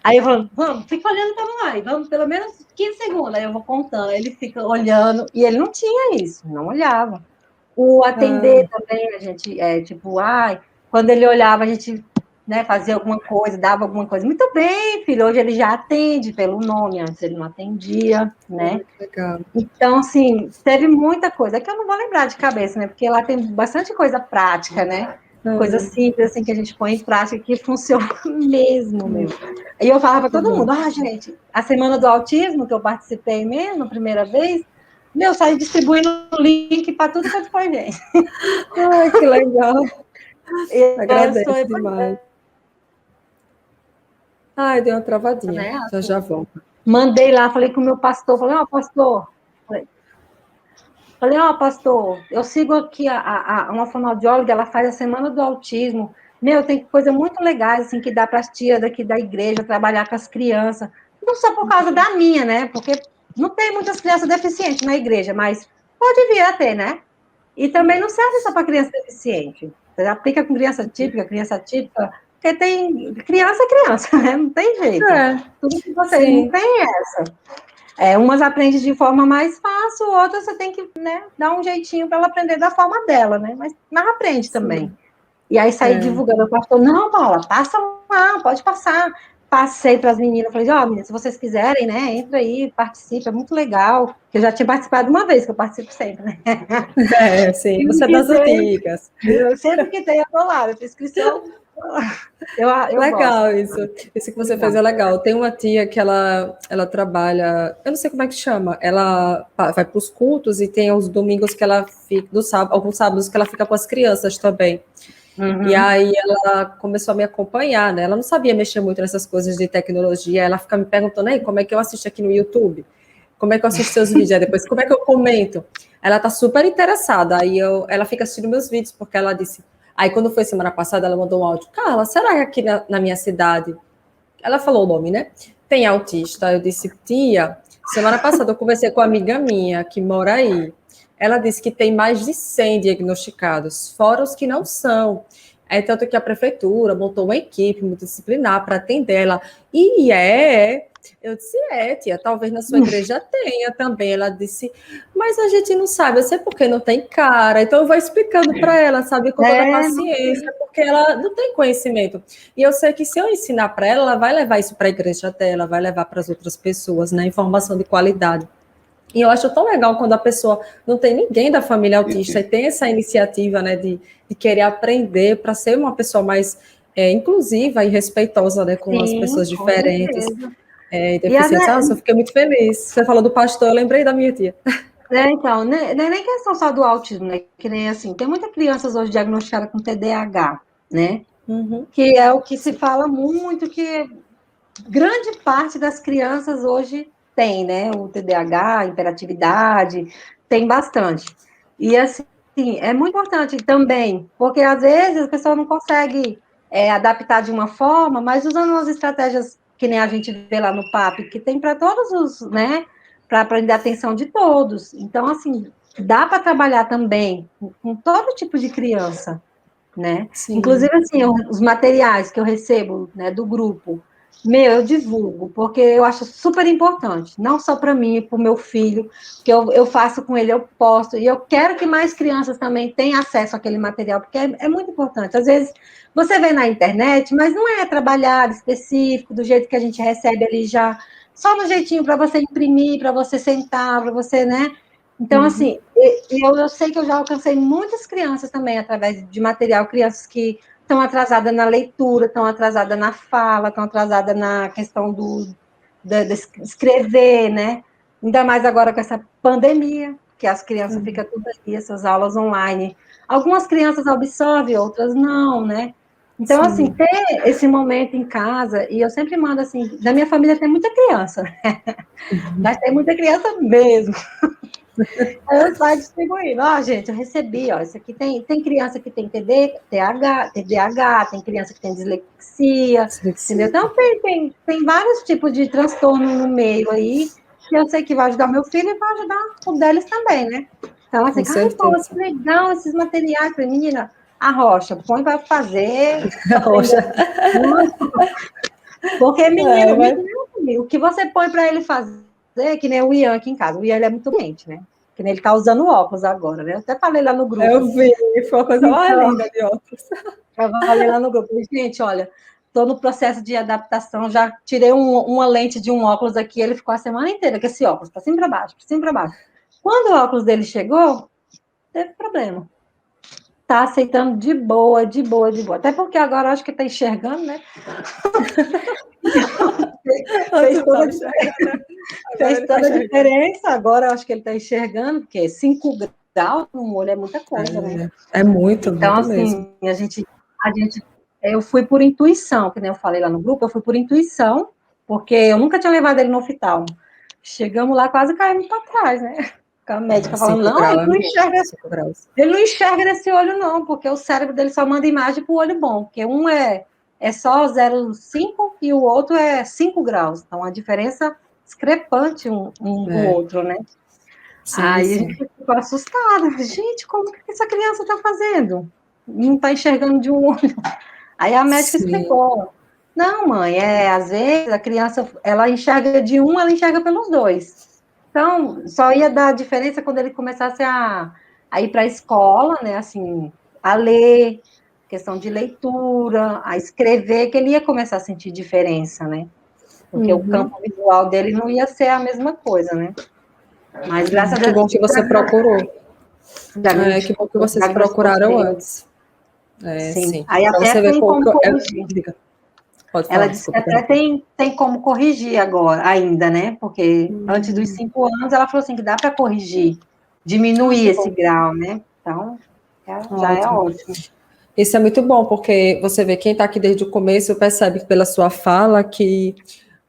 [SPEAKER 1] aí eu falo, vamos, fica olhando para a mamãe, vamos pelo menos 15 segundos. Aí eu vou contando, ele fica olhando, e ele não tinha isso, não olhava. O
[SPEAKER 2] Ah,
[SPEAKER 1] atender também, a gente, tipo, quando ele olhava, a gente, né, fazia alguma coisa, dava alguma coisa. Muito bem, filho, hoje ele já atende pelo nome, antes ele não atendia, né?
[SPEAKER 2] que legal.
[SPEAKER 1] Então, assim, teve muita coisa, que eu não vou lembrar de cabeça, né? Porque lá tem bastante coisa prática, né? Coisa
[SPEAKER 2] Ah,
[SPEAKER 1] simples, assim, que a gente põe em prática, que funciona mesmo, meu. E eu falava
[SPEAKER 2] que
[SPEAKER 1] para todo
[SPEAKER 2] bom.
[SPEAKER 1] mundo, gente, a semana do autismo, que eu participei mesmo, a primeira vez, meu, saí distribuindo o link para tudo quanto foi, gente.
[SPEAKER 2] Ai, que legal.
[SPEAKER 1] Eu sou,
[SPEAKER 2] Agradeço demais. Ai, deu uma travadinha.
[SPEAKER 1] né?
[SPEAKER 2] Já já volto.
[SPEAKER 1] Mandei lá, falei com o meu pastor, falei, pastor, pastor, eu sigo aqui uma fonoaudióloga, ela faz a semana do autismo. Meu, tem coisa muito legal, assim, que dá para as tias daqui da igreja trabalhar com as crianças. Não só por causa da minha, né? Porque não tem muitas crianças deficientes na igreja, mas pode vir a ter, né? E também não serve só para criança deficiente. Você aplica com criança atípica, porque tem criança é criança, né? Não tem jeito.
[SPEAKER 2] É,
[SPEAKER 1] Tudo que você não
[SPEAKER 2] sim.
[SPEAKER 1] tem essa. Umas aprendem de forma mais fácil, outras você tem que, né, dar um jeitinho para ela aprender da forma dela, né? Mas aprende também.
[SPEAKER 2] Sim.
[SPEAKER 1] E aí saí
[SPEAKER 2] É.
[SPEAKER 1] divulgando. O pastor, não, Paula, passa lá, pode passar. Passei para as meninas, falei, meninas, se vocês quiserem, né, entra aí, participa, é muito legal. Eu já tinha participado uma vez, que eu participo sempre, né?
[SPEAKER 2] É, sim. Você é das antigas.
[SPEAKER 1] Eu sempre que tem, eu tô lá, a inscrição. Eu
[SPEAKER 2] Legal
[SPEAKER 1] gosto.
[SPEAKER 2] isso. Isso que você fez é legal. Tem uma tia que ela trabalha, eu não sei como é que chama, ela vai para os cultos e tem os domingos que ela fica, do sábado, alguns sábados que ela fica com as crianças também. E
[SPEAKER 1] Uhum.
[SPEAKER 2] aí ela começou a me acompanhar, né? Ela não sabia mexer muito nessas coisas de tecnologia, ela fica me perguntando, aí, como é que eu assisto aqui no YouTube? Como é que eu assisto seus vídeos? Aí depois, como é que eu comento? Ela tá super interessada. Ela fica assistindo meus vídeos, porque ela disse. Aí, quando foi semana passada, ela mandou um áudio. Carla, será que aqui na minha cidade. Ela falou o nome, né? Tem autista. Eu disse, tia, semana passada eu conversei com uma amiga minha que mora aí. Ela disse que tem mais de 100 diagnosticados, fora os que não são. É tanto que a prefeitura montou uma equipe multidisciplinar para atender ela. E eu disse, tia, talvez na sua igreja tenha também. Ela disse, mas a gente não sabe, eu sei porque não tem cara. Então eu vou explicando para ela, sabe, com toda a paciência, porque ela não tem conhecimento. E eu sei que se eu ensinar para ela, ela vai levar isso para a igreja dela, vai levar para as outras pessoas, né? Informação de qualidade. E eu acho tão legal quando a pessoa não tem ninguém da família autista e tem essa iniciativa, né, de querer aprender para ser uma pessoa mais inclusiva e respeitosa, né, com as
[SPEAKER 1] Sim,
[SPEAKER 2] pessoas
[SPEAKER 1] com
[SPEAKER 2] diferentes
[SPEAKER 1] certeza.
[SPEAKER 2] e
[SPEAKER 1] E a,
[SPEAKER 2] deficientes. Eu fiquei muito feliz. Você falou do pastor, eu lembrei da minha tia.
[SPEAKER 1] então, não é nem questão só do autismo, né? Que nem assim, tem muitas crianças hoje diagnosticadas com TDAH, né?
[SPEAKER 2] Uhum.
[SPEAKER 1] Que é o que se fala muito, que grande parte das crianças hoje tem, né? O TDAH, hiperatividade, tem bastante. E assim, é muito importante também, porque às vezes a pessoa não consegue adaptar de uma forma, mas usando as estratégias que nem a gente vê lá no PAP, que tem para todos os, né? Para prender a atenção de todos. Então, assim, dá para trabalhar também com todo tipo de criança, né?
[SPEAKER 2] Sim.
[SPEAKER 1] Inclusive, assim, os materiais que eu recebo, né, do grupo, eu divulgo, porque eu acho super importante, não só para mim, para o meu filho, que eu faço com ele, eu posto, e eu quero que mais crianças também tenham acesso àquele material, porque é muito importante. Às vezes, você vê na internet, mas não é trabalhado específico, do jeito que a gente recebe ali já, só no jeitinho para você imprimir, para você sentar, para você, né? Então,
[SPEAKER 2] Uhum.
[SPEAKER 1] assim, eu sei que eu já alcancei muitas crianças também através de material, crianças que estão atrasadas na leitura, estão atrasadas na fala, estão atrasadas na questão de escrever, né? Ainda mais agora com essa pandemia, que as crianças ficam tudo aí, essas aulas online. Algumas crianças absorvem, outras não, né? Então, assim,
[SPEAKER 2] Sim.
[SPEAKER 1] ter esse momento em casa, e eu sempre mando assim, da minha família tem muita criança, mas tem muita criança mesmo. Eu saio distribuindo. Ó, gente, eu recebi, ó, isso aqui tem criança que tem TDAH, tem criança que tem dislexia, entendeu?
[SPEAKER 2] Sim.
[SPEAKER 1] Então, tem vários tipos de transtorno no meio aí, que eu sei que vai ajudar meu filho e vai ajudar o deles também, né? Então, assim,
[SPEAKER 2] Com
[SPEAKER 1] ai, Paula,
[SPEAKER 2] certeza.
[SPEAKER 1] que legal esses materiais. Falei, menina, arrocha, põe para fazer, para aprender.
[SPEAKER 2] Roxa.
[SPEAKER 1] Porque
[SPEAKER 2] Mas...
[SPEAKER 1] menino, o que você põe para ele fazer, que nem o Ian aqui em casa. O Ian ele é muito doente, né? Que nem ele tá usando óculos agora, né? Eu até falei lá no
[SPEAKER 2] Eu
[SPEAKER 1] grupo.
[SPEAKER 2] vi, foi uma coisa mais
[SPEAKER 1] Então,
[SPEAKER 2] linda de óculos.
[SPEAKER 1] eu falei lá no grupo, gente, olha, estou no processo de adaptação, já tirei uma lente de um óculos aqui, ele ficou a semana inteira com esse óculos, para cima e para baixo, para cima e para baixo. Quando o óculos dele chegou, teve problema. Tá aceitando de boa, de boa, de boa. Até porque agora eu acho que tá enxergando, né?
[SPEAKER 2] Antes
[SPEAKER 1] Fez
[SPEAKER 2] não
[SPEAKER 1] toda,
[SPEAKER 2] estava enxergando, né? Agora
[SPEAKER 1] fez
[SPEAKER 2] ele está
[SPEAKER 1] toda a
[SPEAKER 2] enxergando.
[SPEAKER 1] diferença. Agora eu acho que ele está enxergando, porque 5 graus no olho é muita coisa, né?
[SPEAKER 2] É muito,
[SPEAKER 1] Então,
[SPEAKER 2] muito mesmo.
[SPEAKER 1] assim, eu fui por intuição, que nem eu falei lá no grupo, eu fui por intuição, porque eu nunca tinha levado ele no oftalmo. Chegamos lá, quase caímos para trás, né? A médica falando,
[SPEAKER 2] 5
[SPEAKER 1] não,
[SPEAKER 2] graus é muito, 5 graus.
[SPEAKER 1] ele não enxerga nesse olho, não, porque o cérebro dele só manda imagem para o olho bom, porque um é só 0,5 e o outro é 5 graus. Então, a diferença discrepante um do
[SPEAKER 2] É,
[SPEAKER 1] outro, né?
[SPEAKER 2] sim,
[SPEAKER 1] Aí a
[SPEAKER 2] sim.
[SPEAKER 1] gente ficou assustada. Gente, como que essa criança está fazendo? Não está enxergando de um olho. Aí a médica
[SPEAKER 2] Sim.
[SPEAKER 1] explicou. Não, mãe, às vezes a criança, ela enxerga de um, ela enxerga pelos dois. Então, só ia dar diferença quando ele começasse a ir para a escola, né, assim, a ler, questão de leitura, a escrever, que ele ia começar a sentir diferença, né? Porque o
[SPEAKER 2] Uhum.
[SPEAKER 1] campo visual dele não ia ser a mesma coisa, né? Mas
[SPEAKER 2] Que bom que você procurou.
[SPEAKER 1] já
[SPEAKER 2] É, que bom que vocês procuraram
[SPEAKER 1] diagnostiquei.
[SPEAKER 2] antes.
[SPEAKER 1] Sim.
[SPEAKER 2] Sim.
[SPEAKER 1] Aí
[SPEAKER 2] Para
[SPEAKER 1] até
[SPEAKER 2] você ver
[SPEAKER 1] tem
[SPEAKER 2] como.
[SPEAKER 1] como corrigir.
[SPEAKER 2] Diga. Pode
[SPEAKER 1] Ela
[SPEAKER 2] falar,
[SPEAKER 1] disse que
[SPEAKER 2] desculpa.
[SPEAKER 1] até tem como corrigir agora, ainda, né? Porque antes dos 5 anos, ela falou assim que dá para corrigir, diminuir
[SPEAKER 2] Que
[SPEAKER 1] esse
[SPEAKER 2] bom.
[SPEAKER 1] grau, né? Então, já é
[SPEAKER 2] Ótimo.
[SPEAKER 1] ótimo.
[SPEAKER 2] Isso é muito bom, porque você vê, quem está aqui desde o começo percebe pela sua fala que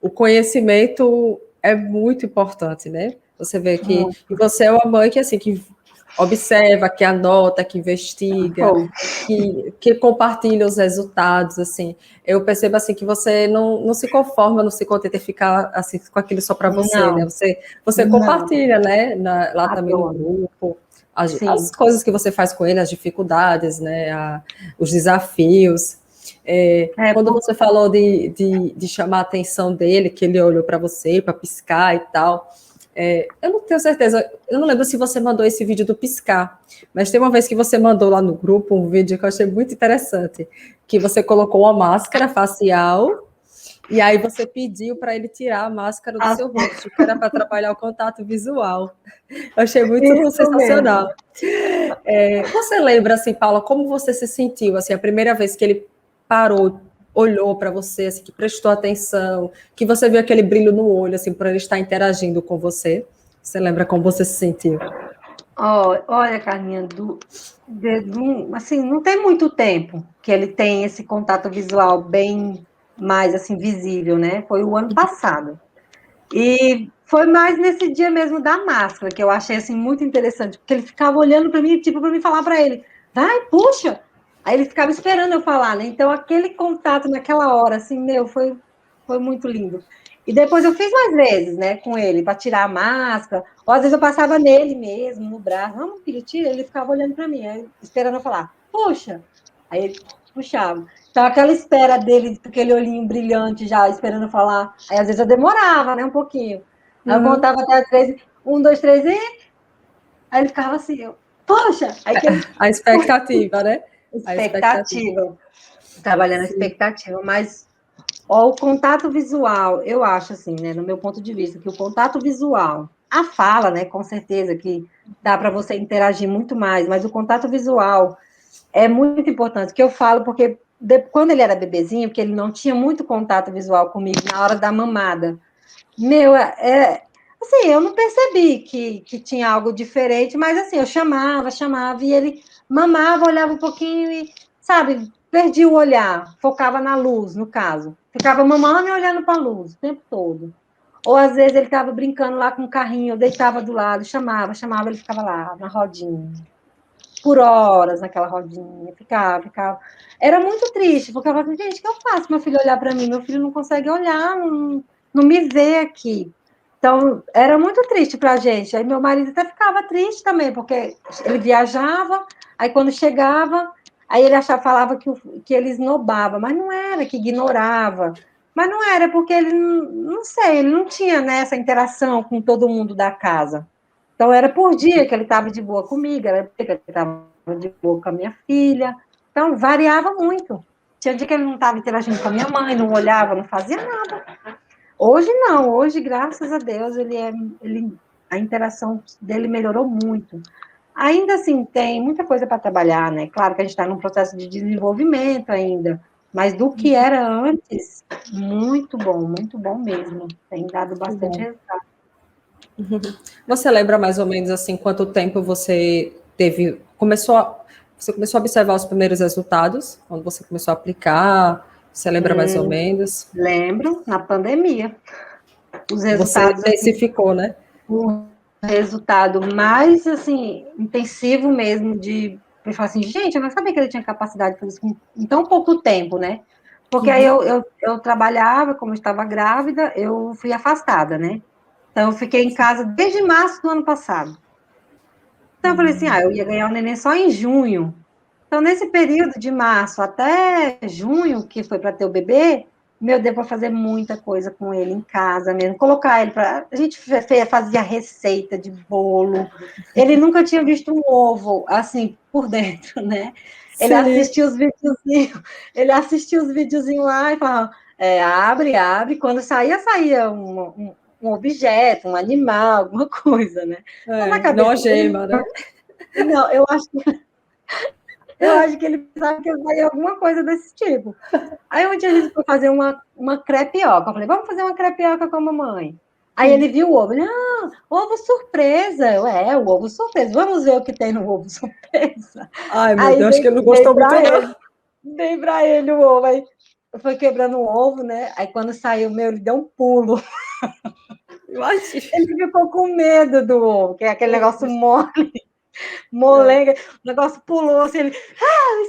[SPEAKER 2] o conhecimento é muito importante, né? Você vê que e você é uma mãe que assim que observa, que anota, que investiga,
[SPEAKER 1] Bom,
[SPEAKER 2] que compartilha os resultados, assim. Eu percebo assim que você não se conforma, não se contenta em ficar assim com aquilo só para você, né?
[SPEAKER 1] não,
[SPEAKER 2] Você
[SPEAKER 1] não,
[SPEAKER 2] compartilha, né? Lá também no
[SPEAKER 1] adoro.
[SPEAKER 2] grupo as
[SPEAKER 1] Sim.
[SPEAKER 2] coisas que você faz com ele, as dificuldades, né? Os desafios.
[SPEAKER 1] É,
[SPEAKER 2] Quando você falou de chamar a atenção dele, que ele olhou para você para piscar e tal, eu não tenho certeza, eu não lembro se você mandou esse vídeo do piscar, mas tem uma vez que você mandou lá no grupo um vídeo que eu achei muito interessante, que você colocou uma máscara facial e aí você pediu para ele tirar a máscara do seu rosto, que era para trabalhar o contato visual. Eu achei muito
[SPEAKER 1] isso mesmo.
[SPEAKER 2] sensacional. Você lembra, assim, Paula, como você se sentiu, assim, a primeira vez que ele parou, olhou para você, assim, que prestou atenção, que você viu aquele brilho no olho, assim, por ele estar interagindo com você? Você lembra como você se sentiu?
[SPEAKER 1] Olha, Carminha, assim, não tem muito tempo que ele tem esse contato visual bem mais assim visível, né? Foi o ano passado. E foi mais nesse dia mesmo da máscara que eu achei assim muito interessante, porque ele ficava olhando para mim, tipo para mim falar para ele, vai, puxa. Aí ele ficava esperando eu falar, né? Então aquele contato naquela hora, assim, foi muito lindo. E depois eu fiz mais vezes, né, com ele, para tirar a máscara. Ou às vezes eu passava nele mesmo, no braço. Vamos, filho, tira. Ele ficava olhando para mim, aí, esperando eu falar, puxa. Aí ele puxava. Então, aquela espera dele, com aquele olhinho brilhante já, esperando eu falar. Aí, às vezes, eu demorava, né, um pouquinho. Aí eu
[SPEAKER 2] Uhum.
[SPEAKER 1] contava até 3, 1, 2, 3, e... Aí ele ficava assim, eu, poxa! Aí que ele...
[SPEAKER 2] A expectativa, né? A expectativa.
[SPEAKER 1] Expectativa. Trabalhando a
[SPEAKER 2] Sim.
[SPEAKER 1] expectativa, mas ó, o contato visual, eu acho assim, né, no meu ponto de vista, que o contato visual, a fala, né, com certeza que dá para você interagir muito mais, mas o contato visual é muito importante, que eu falo porque quando ele era bebezinho, que ele não tinha muito contato visual comigo na hora da mamada, meu, assim, eu não percebi que tinha algo diferente, mas assim, eu chamava, e ele mamava, olhava um pouquinho e, sabe, perdia o olhar, focava na luz, no caso. Ficava mamando e olhando para a luz o tempo todo. Ou às vezes ele estava brincando lá com o carrinho, eu deitava do lado, chamava, ele ficava lá na rodinha, por horas naquela rodinha, ficava. Era muito triste, porque eu falava assim, gente, o que eu faço meu filho olhar para mim? Meu filho não consegue olhar, não me vê aqui. Então, era muito triste para a gente. Aí meu marido até ficava triste também, porque ele viajava, aí quando chegava, aí ele achava, falava que ele esnobava, mas não era, que ignorava. Mas não era, porque ele, não sei, ele não tinha, né, essa interação com todo mundo da casa. Então, era por dia que ele estava de boa comigo, era por dia que ele estava de boa com a minha filha. Então, variava muito. Tinha dia que ele não estava interagindo com a minha mãe, não olhava, não fazia nada. Hoje não, hoje, graças a Deus, a interação dele melhorou muito. Ainda assim, tem muita coisa para trabalhar, né? Claro que a gente está num processo de desenvolvimento ainda, mas do que era antes, muito bom mesmo. Tem dado
[SPEAKER 2] Que
[SPEAKER 1] bastante
[SPEAKER 2] bom.
[SPEAKER 1] resultado.
[SPEAKER 2] Você lembra mais ou menos assim quanto tempo você você começou a observar os primeiros resultados, quando você começou a aplicar? Você lembra mais ou menos?
[SPEAKER 1] Lembro, na pandemia, os
[SPEAKER 2] Você
[SPEAKER 1] resultados, assim,
[SPEAKER 2] intensificou, né?
[SPEAKER 1] um resultado mais, assim, intensivo mesmo de... Eu falei assim, gente, eu não sabia que ele tinha capacidade de fazer isso em tão pouco tempo, né? Porque aí eu trabalhava, como eu estava grávida, eu fui afastada, né? Então, eu fiquei em casa desde março do ano passado. Então, eu falei assim, eu ia ganhar o neném só em junho. Então, nesse período de março até junho, que foi para ter o bebê, meu, deu para fazer muita coisa com ele em casa mesmo. Colocar ele para. A gente fazia receita de bolo. Ele nunca tinha visto um ovo assim por dentro, né? Ele
[SPEAKER 2] Sim.
[SPEAKER 1] assistia os videozinhos, ele assistia os videozinhos lá e falava: abre, abre. Quando saía um objeto, um animal, alguma coisa, né? Então, na
[SPEAKER 2] Não
[SPEAKER 1] cabeça
[SPEAKER 2] a
[SPEAKER 1] dele,
[SPEAKER 2] gema, né?
[SPEAKER 1] não, eu acho Eu acho que ele pensava que eu faria alguma coisa desse tipo. Aí um dia a gente foi fazer uma crepioca. Eu falei, vamos fazer uma crepioca com a mamãe. Aí ele viu o ovo. Ele, ovo surpresa. O ovo surpresa. Vamos ver o que tem no ovo surpresa.
[SPEAKER 2] Ai, meu
[SPEAKER 1] Aí
[SPEAKER 2] Deus, acho que ele não
[SPEAKER 1] dei
[SPEAKER 2] gostou muito,
[SPEAKER 1] para
[SPEAKER 2] não.
[SPEAKER 1] ele. Dei para ele o ovo. Aí foi quebrando o ovo, né? Aí quando saiu o meu, ele deu um pulo.
[SPEAKER 2] Imagina.
[SPEAKER 1] Ele ficou com medo do ovo, que é aquele negócio mole, molenga. O negócio pulou assim, ele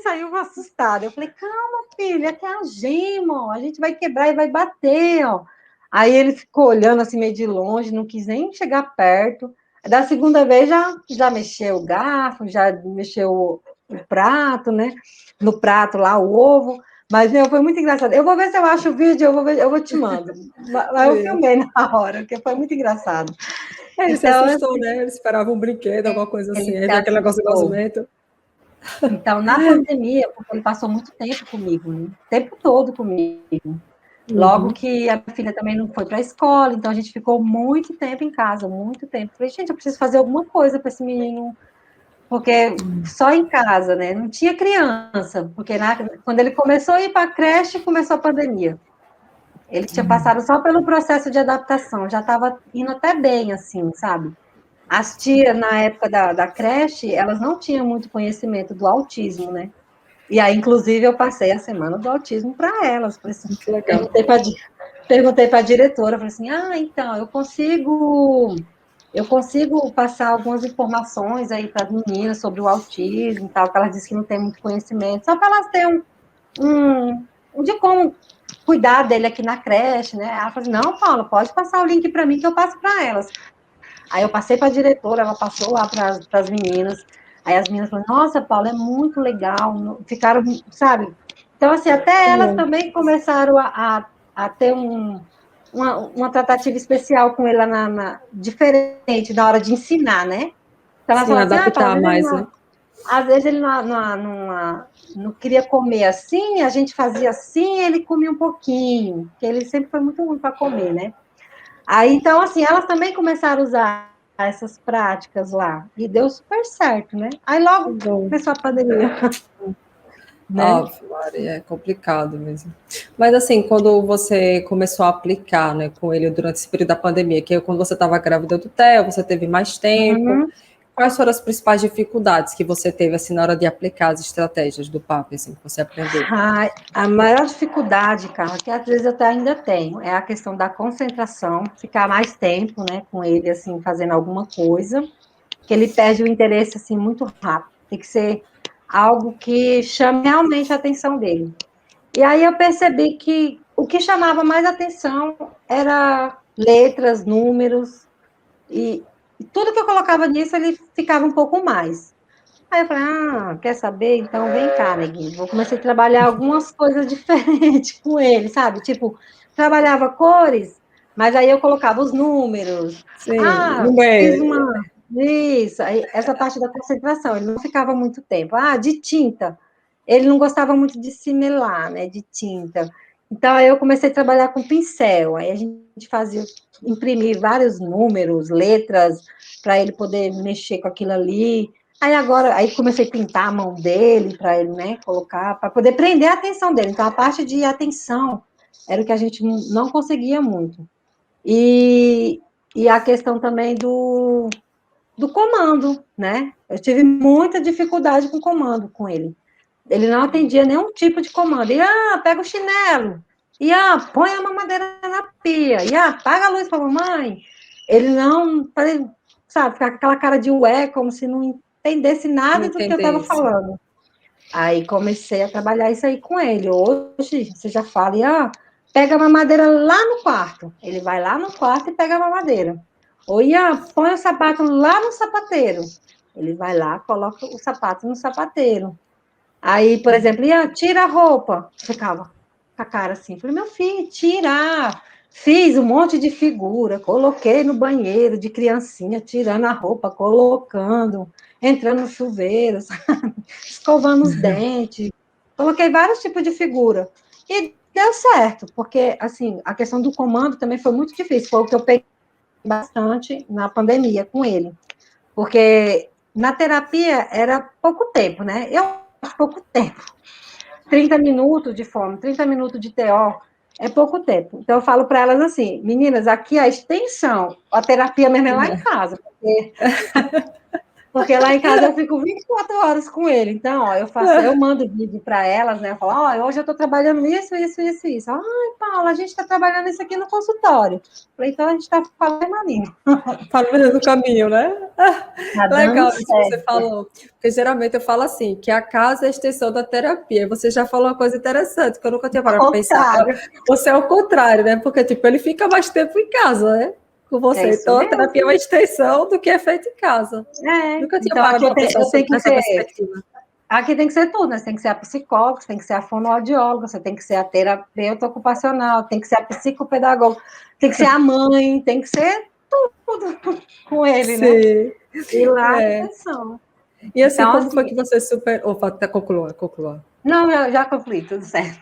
[SPEAKER 1] saiu assustado. Eu falei, calma, filho, aqui é a gema, ó. A gente vai quebrar e vai bater, ó. Aí ele ficou olhando assim meio de longe, não quis nem chegar perto. Da segunda vez já mexeu o garfo, já mexeu o prato, né? No prato lá, o ovo. Mas, meu, foi muito engraçado. Eu vou ver se eu acho o vídeo, eu vou te mando. Mas eu filmei na hora, porque foi muito engraçado.
[SPEAKER 2] Ele se
[SPEAKER 1] Então,
[SPEAKER 2] assustou,
[SPEAKER 1] assim,
[SPEAKER 2] né? Ele esperava um brinquedo, alguma coisa
[SPEAKER 1] ele
[SPEAKER 2] assim. Aí
[SPEAKER 1] se
[SPEAKER 2] veio aquele negócio de
[SPEAKER 1] assustou.
[SPEAKER 2] gosmento.
[SPEAKER 1] Então, na pandemia, porque ele passou muito tempo comigo, né? O tempo todo comigo. Logo
[SPEAKER 2] Uhum.
[SPEAKER 1] que a minha filha também não foi para a escola, então a gente ficou muito tempo em casa, muito tempo. Falei, gente, eu preciso fazer alguma coisa para esse menino, porque só em casa, né? Não tinha criança, porque quando ele começou a ir para a creche, começou a pandemia. Ele tinha passado só pelo processo de adaptação, já estava indo até bem, assim, sabe? As tias, na época da creche, elas não tinham muito conhecimento do autismo, né? E aí, inclusive, eu passei a semana do autismo para elas. Falei assim,
[SPEAKER 2] Muito legal.
[SPEAKER 1] perguntei para a diretora, falei assim, então, eu consigo passar algumas informações aí para as meninas sobre o autismo e tal, que elas dizem que não tem muito conhecimento, só para elas terem de como cuidar dele aqui na creche, né? Ela falou assim, não, Paula, pode passar o link para mim que eu passo para elas. Aí eu passei para a diretora, ela passou lá para as meninas. Aí as meninas falaram, nossa, Paula, é muito legal. Ficaram, sabe? Então, assim, até elas também começaram a ter uma tratativa especial com ele lá diferente na hora de ensinar, né? Então elas
[SPEAKER 2] Sim,
[SPEAKER 1] falaram assim, Paula,
[SPEAKER 2] adaptar mais, né?
[SPEAKER 1] às vezes ele não queria comer assim, a gente fazia assim, ele comia um pouquinho, porque ele sempre foi muito ruim para comer, né? Aí, então, assim, elas também começaram a usar essas práticas lá, e deu super certo, né? Aí logo
[SPEAKER 2] Bom.
[SPEAKER 1] começou a pandemia, né?
[SPEAKER 2] Maria, é complicado mesmo. Mas assim, quando você começou a aplicar, né, com ele durante esse período da pandemia, que é quando você estava grávida do Theo, você teve mais tempo,
[SPEAKER 1] Uhum.
[SPEAKER 2] quais foram as principais dificuldades que você teve assim na hora de aplicar as estratégias do PAP, assim, que você aprendeu?
[SPEAKER 1] A maior dificuldade, Carla, que às vezes eu ainda tenho, é a questão da concentração, ficar mais tempo, né, com ele, assim, fazendo alguma coisa, que ele perde o interesse, assim, muito rápido. Tem que ser algo que chame realmente a atenção dele. E aí eu percebi que o que chamava mais atenção era letras, números, e tudo que eu colocava nisso, ele ficava um pouco mais. Aí eu falei, quer saber? Então vem cá, neguinho. Vou começar a trabalhar algumas coisas diferentes com ele, sabe? Tipo, trabalhava cores, mas aí eu colocava os números.
[SPEAKER 2] Sim, no
[SPEAKER 1] Fiz
[SPEAKER 2] meio.
[SPEAKER 1] uma. Isso, aí, essa parte da concentração, ele não ficava muito tempo. De tinta. Ele não gostava muito de simular, né? De tinta. Então, aí eu comecei a trabalhar com pincel. Aí a gente fazia, imprimir vários números, letras, para ele poder mexer com aquilo ali. Aí comecei a pintar a mão dele para ele, né, colocar, para poder prender a atenção dele. Então, a parte de atenção era o que a gente não conseguia muito. E, e a questão também do comando, né? Eu tive muita dificuldade com comando com ele. Ele não atendia nenhum tipo de comando. E, pega o chinelo. E, põe a mamadeira na pia. E, apaga a luz para a mamãe. Ele não, sabe, ficar com aquela cara de ué, como se não entendesse
[SPEAKER 2] Não
[SPEAKER 1] nada do que eu estava
[SPEAKER 2] entendesse.
[SPEAKER 1] falando. Aí comecei a trabalhar isso aí com ele. Hoje, você já fala, pega a mamadeira lá no quarto. Ele vai lá no quarto e pega a mamadeira. Ou, põe o sapato lá no sapateiro. Ele vai lá, coloca o sapato no sapateiro. Aí, por exemplo, tira a roupa. Ficava com a cara assim. Falei, meu filho, tira. Fiz um monte de figura, coloquei no banheiro de criancinha, tirando a roupa, colocando, entrando no chuveiro, sabe? Escovando os dentes. Coloquei vários tipos de figura. E deu certo, porque, assim, a questão do comando também foi muito difícil. Foi o que eu peguei bastante na pandemia com ele. Porque na terapia era pouco tempo, né? Eu acho pouco tempo. 30 minutos de fono, 30 minutos de TO, é pouco tempo. Então, eu falo para elas assim, meninas, aqui a extensão, a terapia mesmo é lá em casa, porque lá em casa eu fico 24 horas com ele. Então, ó, eu mando vídeo para elas, né? Eu falo, ó, hoje eu estou trabalhando isso, isso, isso, isso. Ai, Paula, a gente está trabalhando isso aqui no consultório. Falei, então a gente está falando ali.
[SPEAKER 2] Falando do caminho, né?
[SPEAKER 1] Tá dando
[SPEAKER 2] Legal isso que você
[SPEAKER 1] certo.
[SPEAKER 2] falou. Porque geralmente eu falo assim, que a casa é a extensão da terapia. Você já falou uma coisa interessante, que eu nunca tinha parado para pensar. Você é o contrário, né? Porque, tipo, ele fica mais tempo em casa, né? Com você. Então, a terapia é uma extensão do que é feito em casa. Nunca tinha
[SPEAKER 1] Então,
[SPEAKER 2] parado para pensar
[SPEAKER 1] eu tenho que
[SPEAKER 2] nessa
[SPEAKER 1] ser.
[SPEAKER 2] perspectiva.
[SPEAKER 1] Aqui tem que ser tudo, né? Você tem que ser a psicóloga, você tem que ser a fonoaudióloga, você tem que ser a terapeuta ocupacional, tem que ser a psicopedagoga, tem que ser a mãe, tem que ser tudo com ele,
[SPEAKER 2] Sim.
[SPEAKER 1] né? E lá
[SPEAKER 2] É.
[SPEAKER 1] atenção.
[SPEAKER 2] E assim,
[SPEAKER 1] Então,
[SPEAKER 2] como
[SPEAKER 1] assim,
[SPEAKER 2] foi que você superou? Opa, conclua.
[SPEAKER 1] Não, eu já concluí, tudo certo.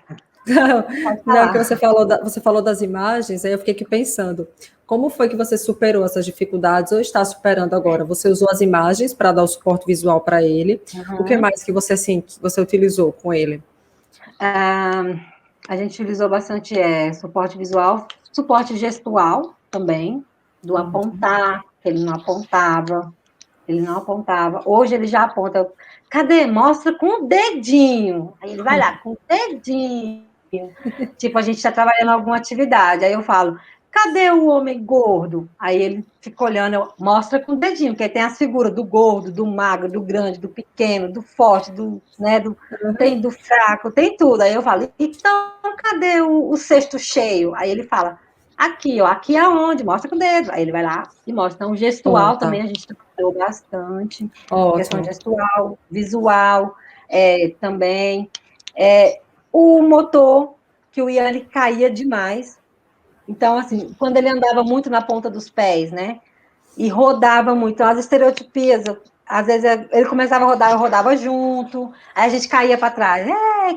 [SPEAKER 2] Não, que você falou das imagens, aí eu fiquei aqui pensando, como foi que você superou essas dificuldades ou está superando agora? Você usou as imagens para dar o suporte visual para ele. O que mais que você, assim, você utilizou com ele?
[SPEAKER 1] A gente utilizou bastante suporte visual, suporte gestual também, do apontar, que ele não apontava. Ele não apontava. Hoje ele já aponta. Cadê? Mostra com o dedinho. Aí ele vai lá, com o dedinho. Tipo, a gente está trabalhando alguma atividade. Aí eu falo, cadê o homem gordo? Aí ele fica olhando, mostra com o dedinho, porque aí tem as figuras do gordo, do magro, do grande, do pequeno, do forte, tem do fraco, tem tudo. Aí eu falo, então cadê o cesto cheio? Aí ele fala, aqui, ó, aqui é onde? Mostra com o dedo. Aí ele vai lá e mostra. Então, gestual também a gente trabalhou bastante. Questão gestual, visual também. O motor, que o Ian caía demais. Então, assim, quando ele andava muito na ponta dos pés, né? E rodava muito. Então, as estereotipias, às vezes ele começava a rodar, eu rodava junto, aí a gente caía para trás.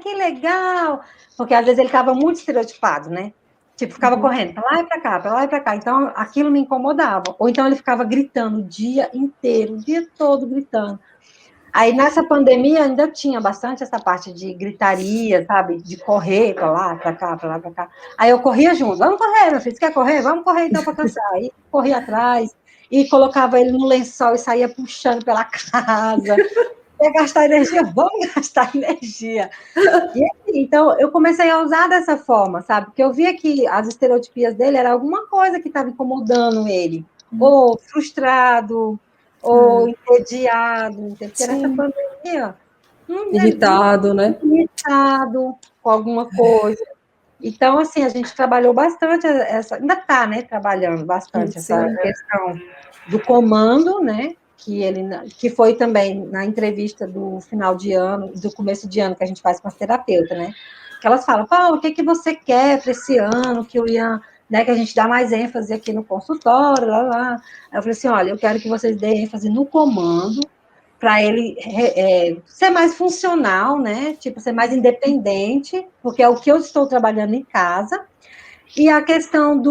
[SPEAKER 1] Que legal! Porque às vezes ele estava muito estereotipado, né? Tipo, ficava correndo para lá e para cá, para lá e para cá. Então, aquilo me incomodava. Ou então ele ficava gritando o dia inteiro, o dia todo gritando. Aí, nessa pandemia, ainda tinha bastante essa parte de gritaria, sabe? De correr para lá, para cá, para lá, para cá. Aí eu corria junto. Vamos correr, meu filho. Você quer correr? Vamos correr então para cansar. Aí corria atrás e colocava ele no lençol e saía puxando pela casa. Quer gastar energia? Vamos gastar energia. E assim, então, eu comecei a usar dessa forma, sabe? Porque eu via que as estereotipias dele era alguma coisa que estava incomodando ele. Ou frustrado, ou entediado, porque nessa pandemia,
[SPEAKER 2] irritado, né?
[SPEAKER 1] Irritado com alguma coisa. Então, assim, a gente trabalhou bastante ainda está, né, trabalhando bastante essa questão do comando, né, que foi também na entrevista do final de ano, do começo de ano que a gente faz com as terapeutas, né, que elas falam, Paulo, o que você quer para esse ano, que o Ian, né, que a gente dá mais ênfase aqui no consultório, lá. Aí eu falei assim, olha, eu quero que vocês deem ênfase no comando, para ele ser mais funcional, né? Tipo, ser mais independente, porque é o que eu estou trabalhando em casa. E a questão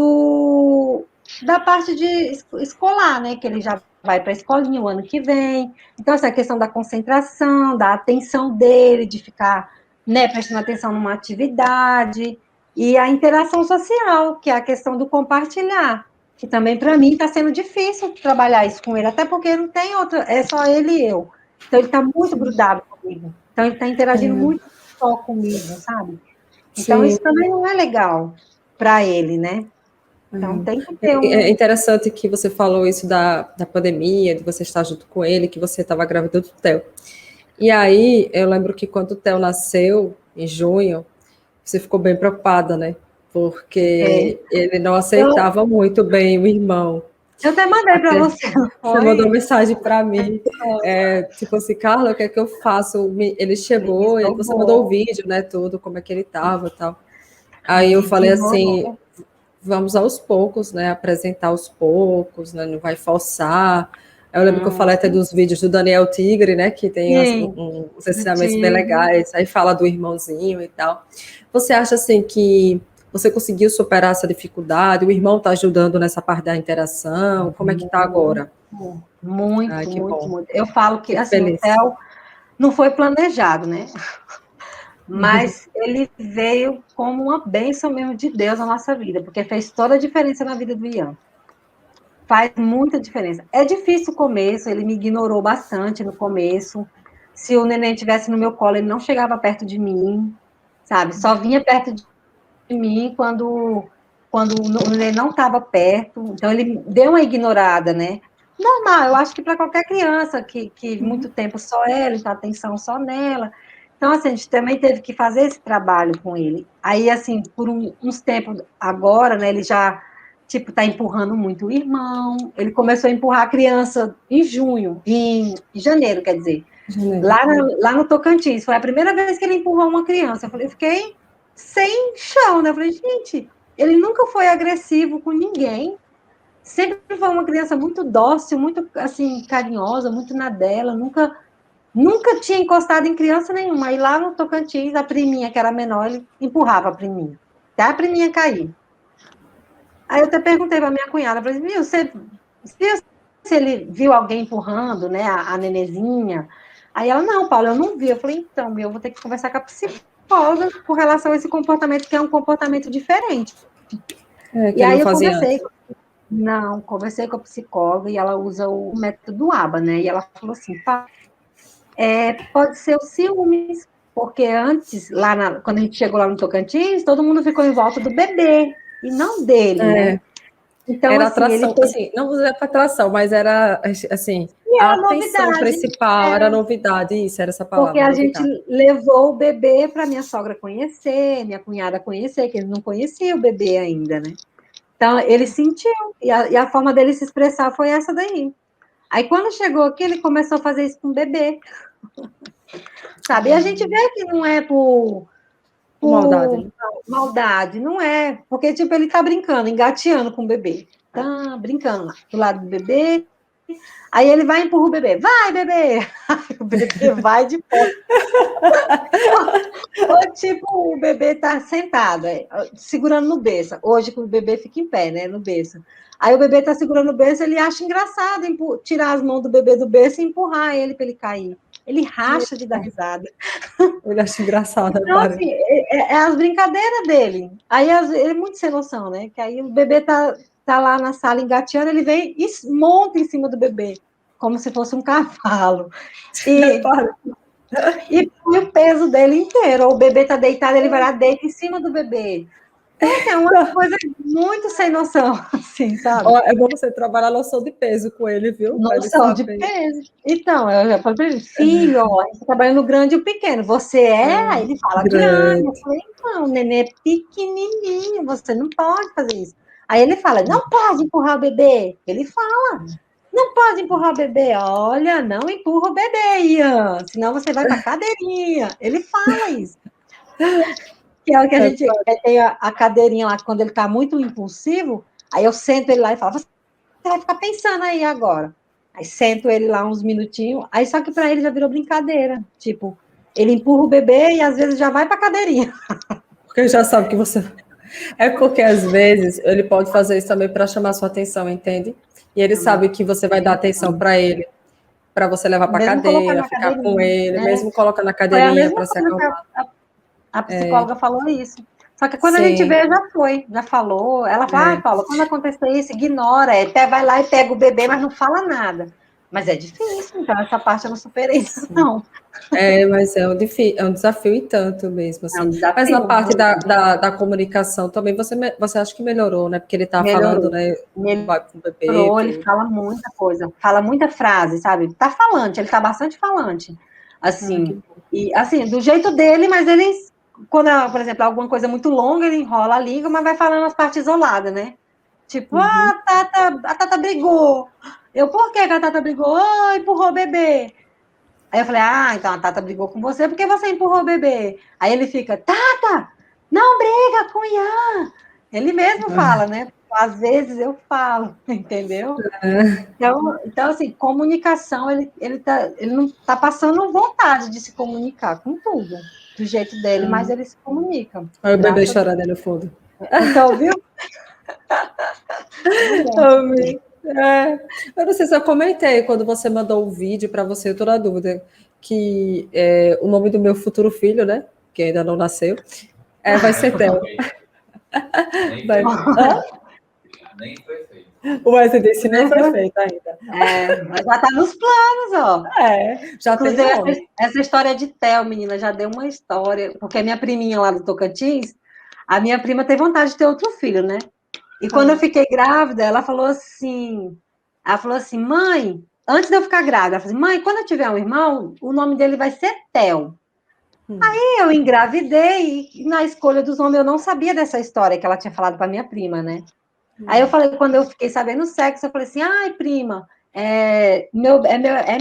[SPEAKER 1] da parte de escolar, né? Que ele já vai para a escolinha o ano que vem. Então, essa questão da concentração, da atenção dele, de ficar, né, prestando atenção numa atividade. E a interação social, que é a questão do compartilhar, que também para mim está sendo difícil trabalhar isso com ele, até porque não tem outra, é só ele e eu. Então ele está muito grudado comigo. Então ele está interagindo muito só comigo, sabe? Então isso também não é legal para ele, né? Então tem que ter
[SPEAKER 2] É interessante que você falou isso da pandemia, de você estar junto com ele, que você estava grávida do Theo. E aí, eu lembro que quando o Theo nasceu, em junho, você ficou bem preocupada, né? Porque ele não aceitava muito bem o irmão.
[SPEAKER 1] Eu até mandei para você.
[SPEAKER 2] Você mandou mensagem para mim, tipo assim, Carla, o que é que eu faço? Ele chegou, e você mandou o vídeo, né, tudo, como é que ele estava e tal. Aí eu falei assim, vamos aos poucos, né, apresentar aos poucos, né, não vai forçar. Eu lembro que eu falei até dos vídeos do Daniel Tigre, né, que tem uns ensinamentos bem legais, aí fala do irmãozinho e tal. Você acha, assim, que você conseguiu superar essa dificuldade? O irmão está ajudando nessa parte da interação? Como é que está agora?
[SPEAKER 1] Muito. Eu falo que, assim, Não foi planejado, né? Mas ele veio como uma bênção mesmo de Deus na nossa vida, porque fez toda a diferença na vida do Ian. Faz muita diferença. É difícil o começo, ele me ignorou bastante no começo. Se o neném estivesse no meu colo, ele não chegava perto de mim, sabe? Só vinha perto de mim quando o neném não estava perto. Então, ele deu uma ignorada, né? Normal, eu acho que para qualquer criança que muito tempo só ela, então a atenção só nela. Então, assim, a gente também teve que fazer esse trabalho com ele. Aí, assim, por uns tempos agora, né, ele já, tipo, tá empurrando muito o irmão. Ele começou a empurrar a criança em junho, em janeiro, quer dizer. Lá no Tocantins. Foi a primeira vez que ele empurrou uma criança. Eu fiquei sem chão, né? Eu falei, gente, ele nunca foi agressivo com ninguém. Sempre foi uma criança muito dócil, muito, assim, carinhosa, muito na dela. Nunca tinha encostado em criança nenhuma. Aí lá no Tocantins, a priminha, que era menor, ele empurrava a priminha. Até a priminha cair. Aí eu até perguntei para minha cunhada, falei, viu, você viu se ele viu alguém empurrando, né, a nenezinha? Aí ela, não, Paula, eu não vi. Eu falei, então, eu vou ter que conversar com a psicóloga com relação a esse comportamento, que é um comportamento diferente.
[SPEAKER 2] Que
[SPEAKER 1] E
[SPEAKER 2] ele
[SPEAKER 1] aí
[SPEAKER 2] não
[SPEAKER 1] eu
[SPEAKER 2] fazia antes.
[SPEAKER 1] conversei com a psicóloga e ela usa o método ABA, né? E ela falou assim, pode ser o ciúmes, porque antes, quando a gente chegou lá no Tocantins, todo mundo ficou em volta do bebê, e não dele, né? Então,
[SPEAKER 2] Era
[SPEAKER 1] assim, ele
[SPEAKER 2] atração, assim, não vou dizer para atração, mas era, assim,
[SPEAKER 1] e
[SPEAKER 2] a
[SPEAKER 1] era
[SPEAKER 2] atenção
[SPEAKER 1] novidade,
[SPEAKER 2] principal, era novidade, isso, era essa
[SPEAKER 1] porque
[SPEAKER 2] palavra,
[SPEAKER 1] a gente
[SPEAKER 2] novidade.
[SPEAKER 1] levou o bebê para minha sogra conhecer, minha cunhada conhecer, que eles não conheciam o bebê ainda, né? Então, ele sentiu, e a forma dele se expressar foi essa daí. Aí, quando chegou aqui, ele começou a fazer isso com o bebê, sabe? E a gente vê que não é
[SPEAKER 2] Maldade,
[SPEAKER 1] por
[SPEAKER 2] né?
[SPEAKER 1] maldade, não é, porque, tipo, ele tá brincando, engateando com o bebê, tá brincando lá, do lado do bebê, aí ele vai e empurra o bebê, vai, bebê! Aí o bebê vai de ponta. Ou tipo, o bebê tá sentado, segurando no berço. Hoje que o bebê fica em pé, né, no berço. Aí o bebê tá segurando o berço, ele acha engraçado tirar as mãos do bebê do berço e empurrar ele para ele cair. Ele racha de dar risada.
[SPEAKER 2] Eu acho engraçado,
[SPEAKER 1] Então,
[SPEAKER 2] para.
[SPEAKER 1] assim, é as brincadeiras dele. Aí ele é muito sem noção, né? Que aí o bebê tá lá na sala engateando, ele vem e monta em cima do bebê, como se fosse um cavalo. E e põe o peso dele inteiro. Ou o bebê tá deitado, ele vai lá, deita em cima do bebê. Então, assim, é uma coisa muito sem noção, assim, sabe?
[SPEAKER 2] É bom você trabalhar a noção de peso com ele, viu? Para ele
[SPEAKER 1] Noção de
[SPEAKER 2] saber.
[SPEAKER 1] peso. Então, eu já falei para ele, filho, ó, a gente tá trabalhando no grande e o pequeno. Você é? Aí ele fala, grande. Eu
[SPEAKER 2] Grande.
[SPEAKER 1] falei, não, o nenê é pequenininho, você não pode fazer isso. Aí ele fala, não pode empurrar o bebê. Ele fala, não pode empurrar o bebê. Olha, não empurra o bebê, Ian, senão você vai para cadeirinha. Ele fala isso. Que é o que a gente tem a cadeirinha lá, quando ele está muito impulsivo, aí eu sento ele lá e falo, você vai ficar pensando aí agora. Aí sento ele lá uns minutinhos, aí só que para ele já virou brincadeira. Tipo, ele empurra o bebê e às vezes já vai para a cadeirinha.
[SPEAKER 2] Porque já sabe que você. É porque às vezes ele pode fazer isso também para chamar sua atenção, entende? E ele sabe que você vai dar atenção para você levar para
[SPEAKER 1] Mesmo colocando
[SPEAKER 2] cadeira,
[SPEAKER 1] na
[SPEAKER 2] ficar com
[SPEAKER 1] cadeirinha,
[SPEAKER 2] ele,
[SPEAKER 1] né?
[SPEAKER 2] mesmo colocando na
[SPEAKER 1] Foi a
[SPEAKER 2] cadeirinha
[SPEAKER 1] mesma
[SPEAKER 2] para se
[SPEAKER 1] coisa que
[SPEAKER 2] acalmar.
[SPEAKER 1] a psicóloga falou isso. Só que quando a gente
[SPEAKER 2] Sim,
[SPEAKER 1] vê, já foi, já falou. Ela fala, Paula, quando acontecer isso, ignora, até vai lá e pega o bebê, mas não fala nada. Mas é difícil, então essa parte eu não superei,
[SPEAKER 2] sim.
[SPEAKER 1] não.
[SPEAKER 2] Mas é um desafio e tanto mesmo,
[SPEAKER 1] É um
[SPEAKER 2] assim. Mas na
[SPEAKER 1] desafio.
[SPEAKER 2] parte da comunicação também você acha que melhorou, né? Porque ele estava falando,
[SPEAKER 1] Melhorou.
[SPEAKER 2] né? Vai com o bebê,
[SPEAKER 1] Melhorou, ele
[SPEAKER 2] tudo.
[SPEAKER 1] fala muita coisa, fala muita frase, sabe? Tá falante, ele tá bastante falante.
[SPEAKER 2] Ah, que
[SPEAKER 1] Assim,
[SPEAKER 2] bom.
[SPEAKER 1] e assim, do jeito dele, mas ele, quando, por exemplo, alguma coisa muito longa, ele enrola a língua, mas vai falando as partes isoladas, né? Tipo,
[SPEAKER 2] Uhum.
[SPEAKER 1] a Tata brigou. Por que a Tata brigou? Empurrou o bebê. Aí eu falei, então a Tata brigou com você porque você empurrou o bebê. Aí ele fica, Tata, não briga com o Ian. Ele mesmo fala, né? Às vezes eu falo, entendeu? Então assim, comunicação, ele não está passando vontade de se comunicar com tudo, do jeito dele, mas ele se comunica,
[SPEAKER 2] Olha o bebê
[SPEAKER 1] graças a Deus.
[SPEAKER 2] chorando ali no fundo.
[SPEAKER 1] Então, viu? Pois é.
[SPEAKER 2] Amém. Eu não sei se eu comentei quando você mandou o vídeo para você, eu tô na dúvida. que o nome do meu futuro filho, né? Que ainda não nasceu, vai ser Theo.
[SPEAKER 3] Nem foi feito.
[SPEAKER 2] O SDC nem foi feito ainda.
[SPEAKER 1] Mas já tá nos planos, ó.
[SPEAKER 2] Já
[SPEAKER 1] Inclusive,
[SPEAKER 2] tem nome.
[SPEAKER 1] essa história de Theo, menina, já deu uma história, porque a minha priminha lá do Tocantins, a minha prima teve vontade de ter outro filho, né? E quando eu fiquei grávida, ela falou assim, mãe, antes de eu ficar grávida, ela falou assim, mãe, quando eu tiver um irmão, o nome dele vai ser Theo. Aí eu engravidei e na escolha dos nomes eu não sabia dessa história que ela tinha falado para minha prima, né? Aí eu falei, quando eu fiquei sabendo o sexo, eu falei assim, ai, prima, é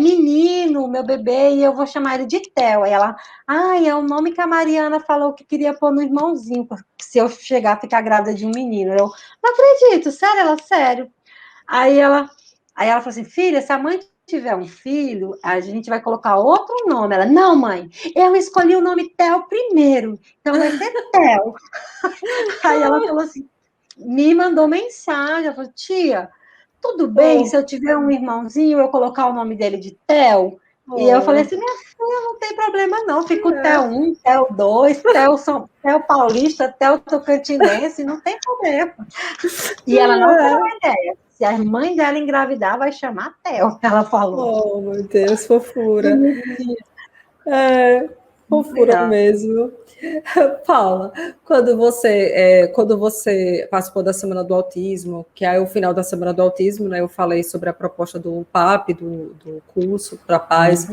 [SPEAKER 1] menino, meu bebê, e eu vou chamar ele de Theo. Aí ela, é o nome que a Mariana falou que queria pôr no irmãozinho, se eu chegar a ficar grávida de um menino. Eu não acredito, sério, ela, sério. Aí ela falou assim, filha, se a mãe tiver um filho, a gente vai colocar outro nome. Ela, não, mãe, eu escolhi o nome Theo primeiro, então vai ser Theo. Aí ela falou assim, me mandou mensagem, ela falou, tia, tudo bem se eu tiver um irmãozinho, eu colocar o nome dele de Theo? E eu falei assim, minha filha, não tem problema não, fica o Theo 1, Theo 2, Theo Paulista, Theo Tocantinense, não tem problema. E ela não tem uma ideia. Se a mãe dela engravidar, vai chamar Theo, ela falou.
[SPEAKER 2] Oh, meu Deus, fofura. Fofura mesmo. Paula, quando você participou da Semana do Autismo, que é o final da Semana do Autismo, né? Eu falei sobre a proposta do PAP, do curso para pais.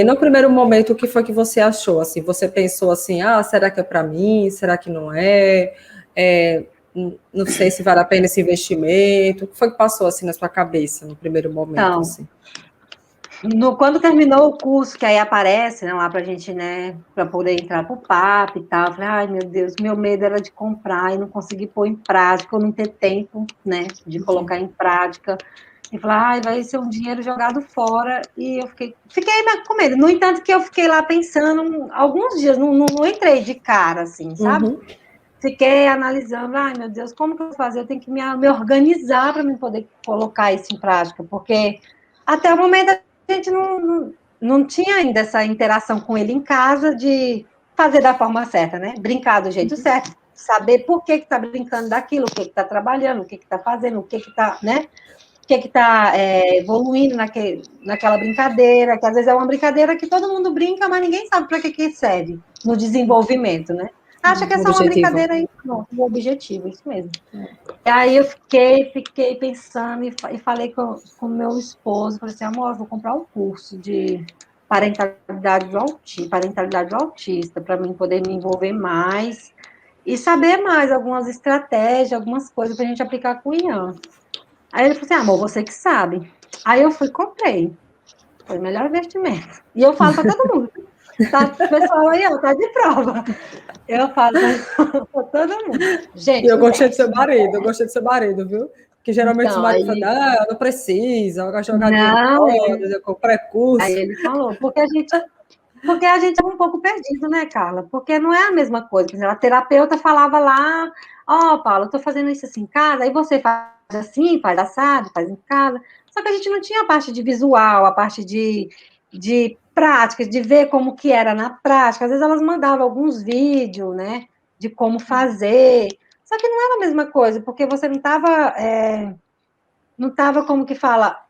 [SPEAKER 2] No primeiro momento, o que foi que você achou? Assim, você pensou assim, será que é para mim? Será que não é? Não sei se vale a pena esse investimento. O que foi que passou assim na sua cabeça no primeiro momento?
[SPEAKER 1] Então,
[SPEAKER 2] assim?
[SPEAKER 1] Quando terminou o curso, que aí aparece, né, lá pra gente, né, pra poder entrar pro PAP e tal, eu falei, ai, meu Deus, meu medo era de comprar e não conseguir pôr em prática, ou não ter tempo, né, de colocar em prática. E falar, ai, vai ser um dinheiro jogado fora. E eu fiquei com medo. No entanto, que eu fiquei lá pensando, alguns dias, não entrei de cara, assim, sabe? Fiquei analisando, ai, meu Deus, como que eu vou fazer? Eu tenho que me organizar para me poder colocar isso em prática, porque até o momento a gente não tinha ainda essa interação com ele em casa de fazer da forma certa, né? Brincar do jeito certo, saber por que está brincando daquilo, o que está trabalhando, o que está fazendo, o que está, né? O que está evoluindo naquela brincadeira, que às vezes é uma brincadeira que todo mundo brinca, mas ninguém sabe para que serve no desenvolvimento, né? Acha que é só uma brincadeira aí, não, o objetivo, isso mesmo. E aí eu fiquei pensando e falei com meu esposo, falei assim, amor, eu vou comprar um curso de parentalidade do autista, para mim poder me envolver mais e saber mais algumas estratégias, algumas coisas para a gente aplicar com o Ian. Aí ele falou assim, amor, você que sabe. Aí eu fui e comprei. Foi o melhor investimento. E eu falo para todo mundo. Tá, o pessoal aí, ó, tá de prova. Eu falo para todo mundo. Gente,
[SPEAKER 2] e eu gostei do seu marido, viu? Porque geralmente
[SPEAKER 1] então,
[SPEAKER 2] os maridos falam, não precisa, vai jogar dinheiro fora, eu comprei curso.
[SPEAKER 1] Aí ele falou, porque a gente é um pouco perdido, né, Carla? Porque não é a mesma coisa. Por exemplo, a terapeuta falava lá, Paula, eu tô fazendo isso assim em casa, aí você faz assim, faz assado, faz em casa. Só que a gente não tinha a parte de visual, a parte de prática, de ver como que era na prática. Às vezes elas mandavam alguns vídeos, né, de como fazer. Só que não era a mesma coisa, porque você não tava como que fala,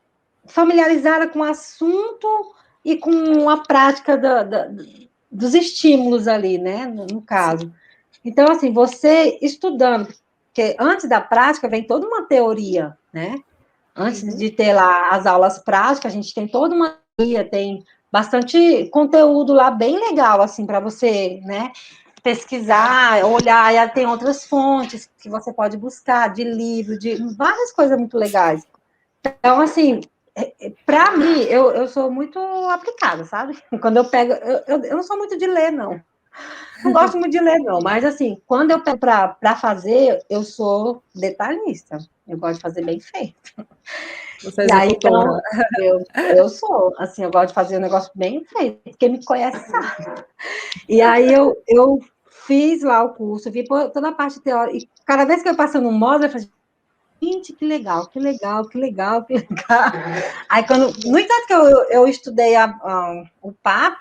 [SPEAKER 1] familiarizada com o assunto e com a prática dos estímulos ali, né, no caso. Então, assim, você estudando, porque antes da prática vem toda uma teoria, né? Antes de ter lá as aulas práticas, a gente tem toda uma teoria, tem bastante conteúdo lá bem legal, assim, para você, né, pesquisar, olhar, e tem outras fontes que você pode buscar, de livro, de várias coisas muito legais. Então, assim, para mim, eu sou muito aplicada, sabe? Quando eu pego, eu não sou muito de ler, não. Não gosto muito de ler, não. Mas, assim, quando eu pego para fazer, eu sou detalhista. Eu gosto de fazer bem feito.
[SPEAKER 2] Você é
[SPEAKER 1] E aí,
[SPEAKER 2] executora.
[SPEAKER 1] então, eu sou, assim, eu gosto de fazer um negócio bem feito. Quem me conhece sabe. E aí, eu fiz lá o curso, vi toda a parte teórica. E cada vez que eu passo no módulo, eu falei, gente, que legal, que legal, que legal, que legal. Aí, no entanto que eu estudei o PAP,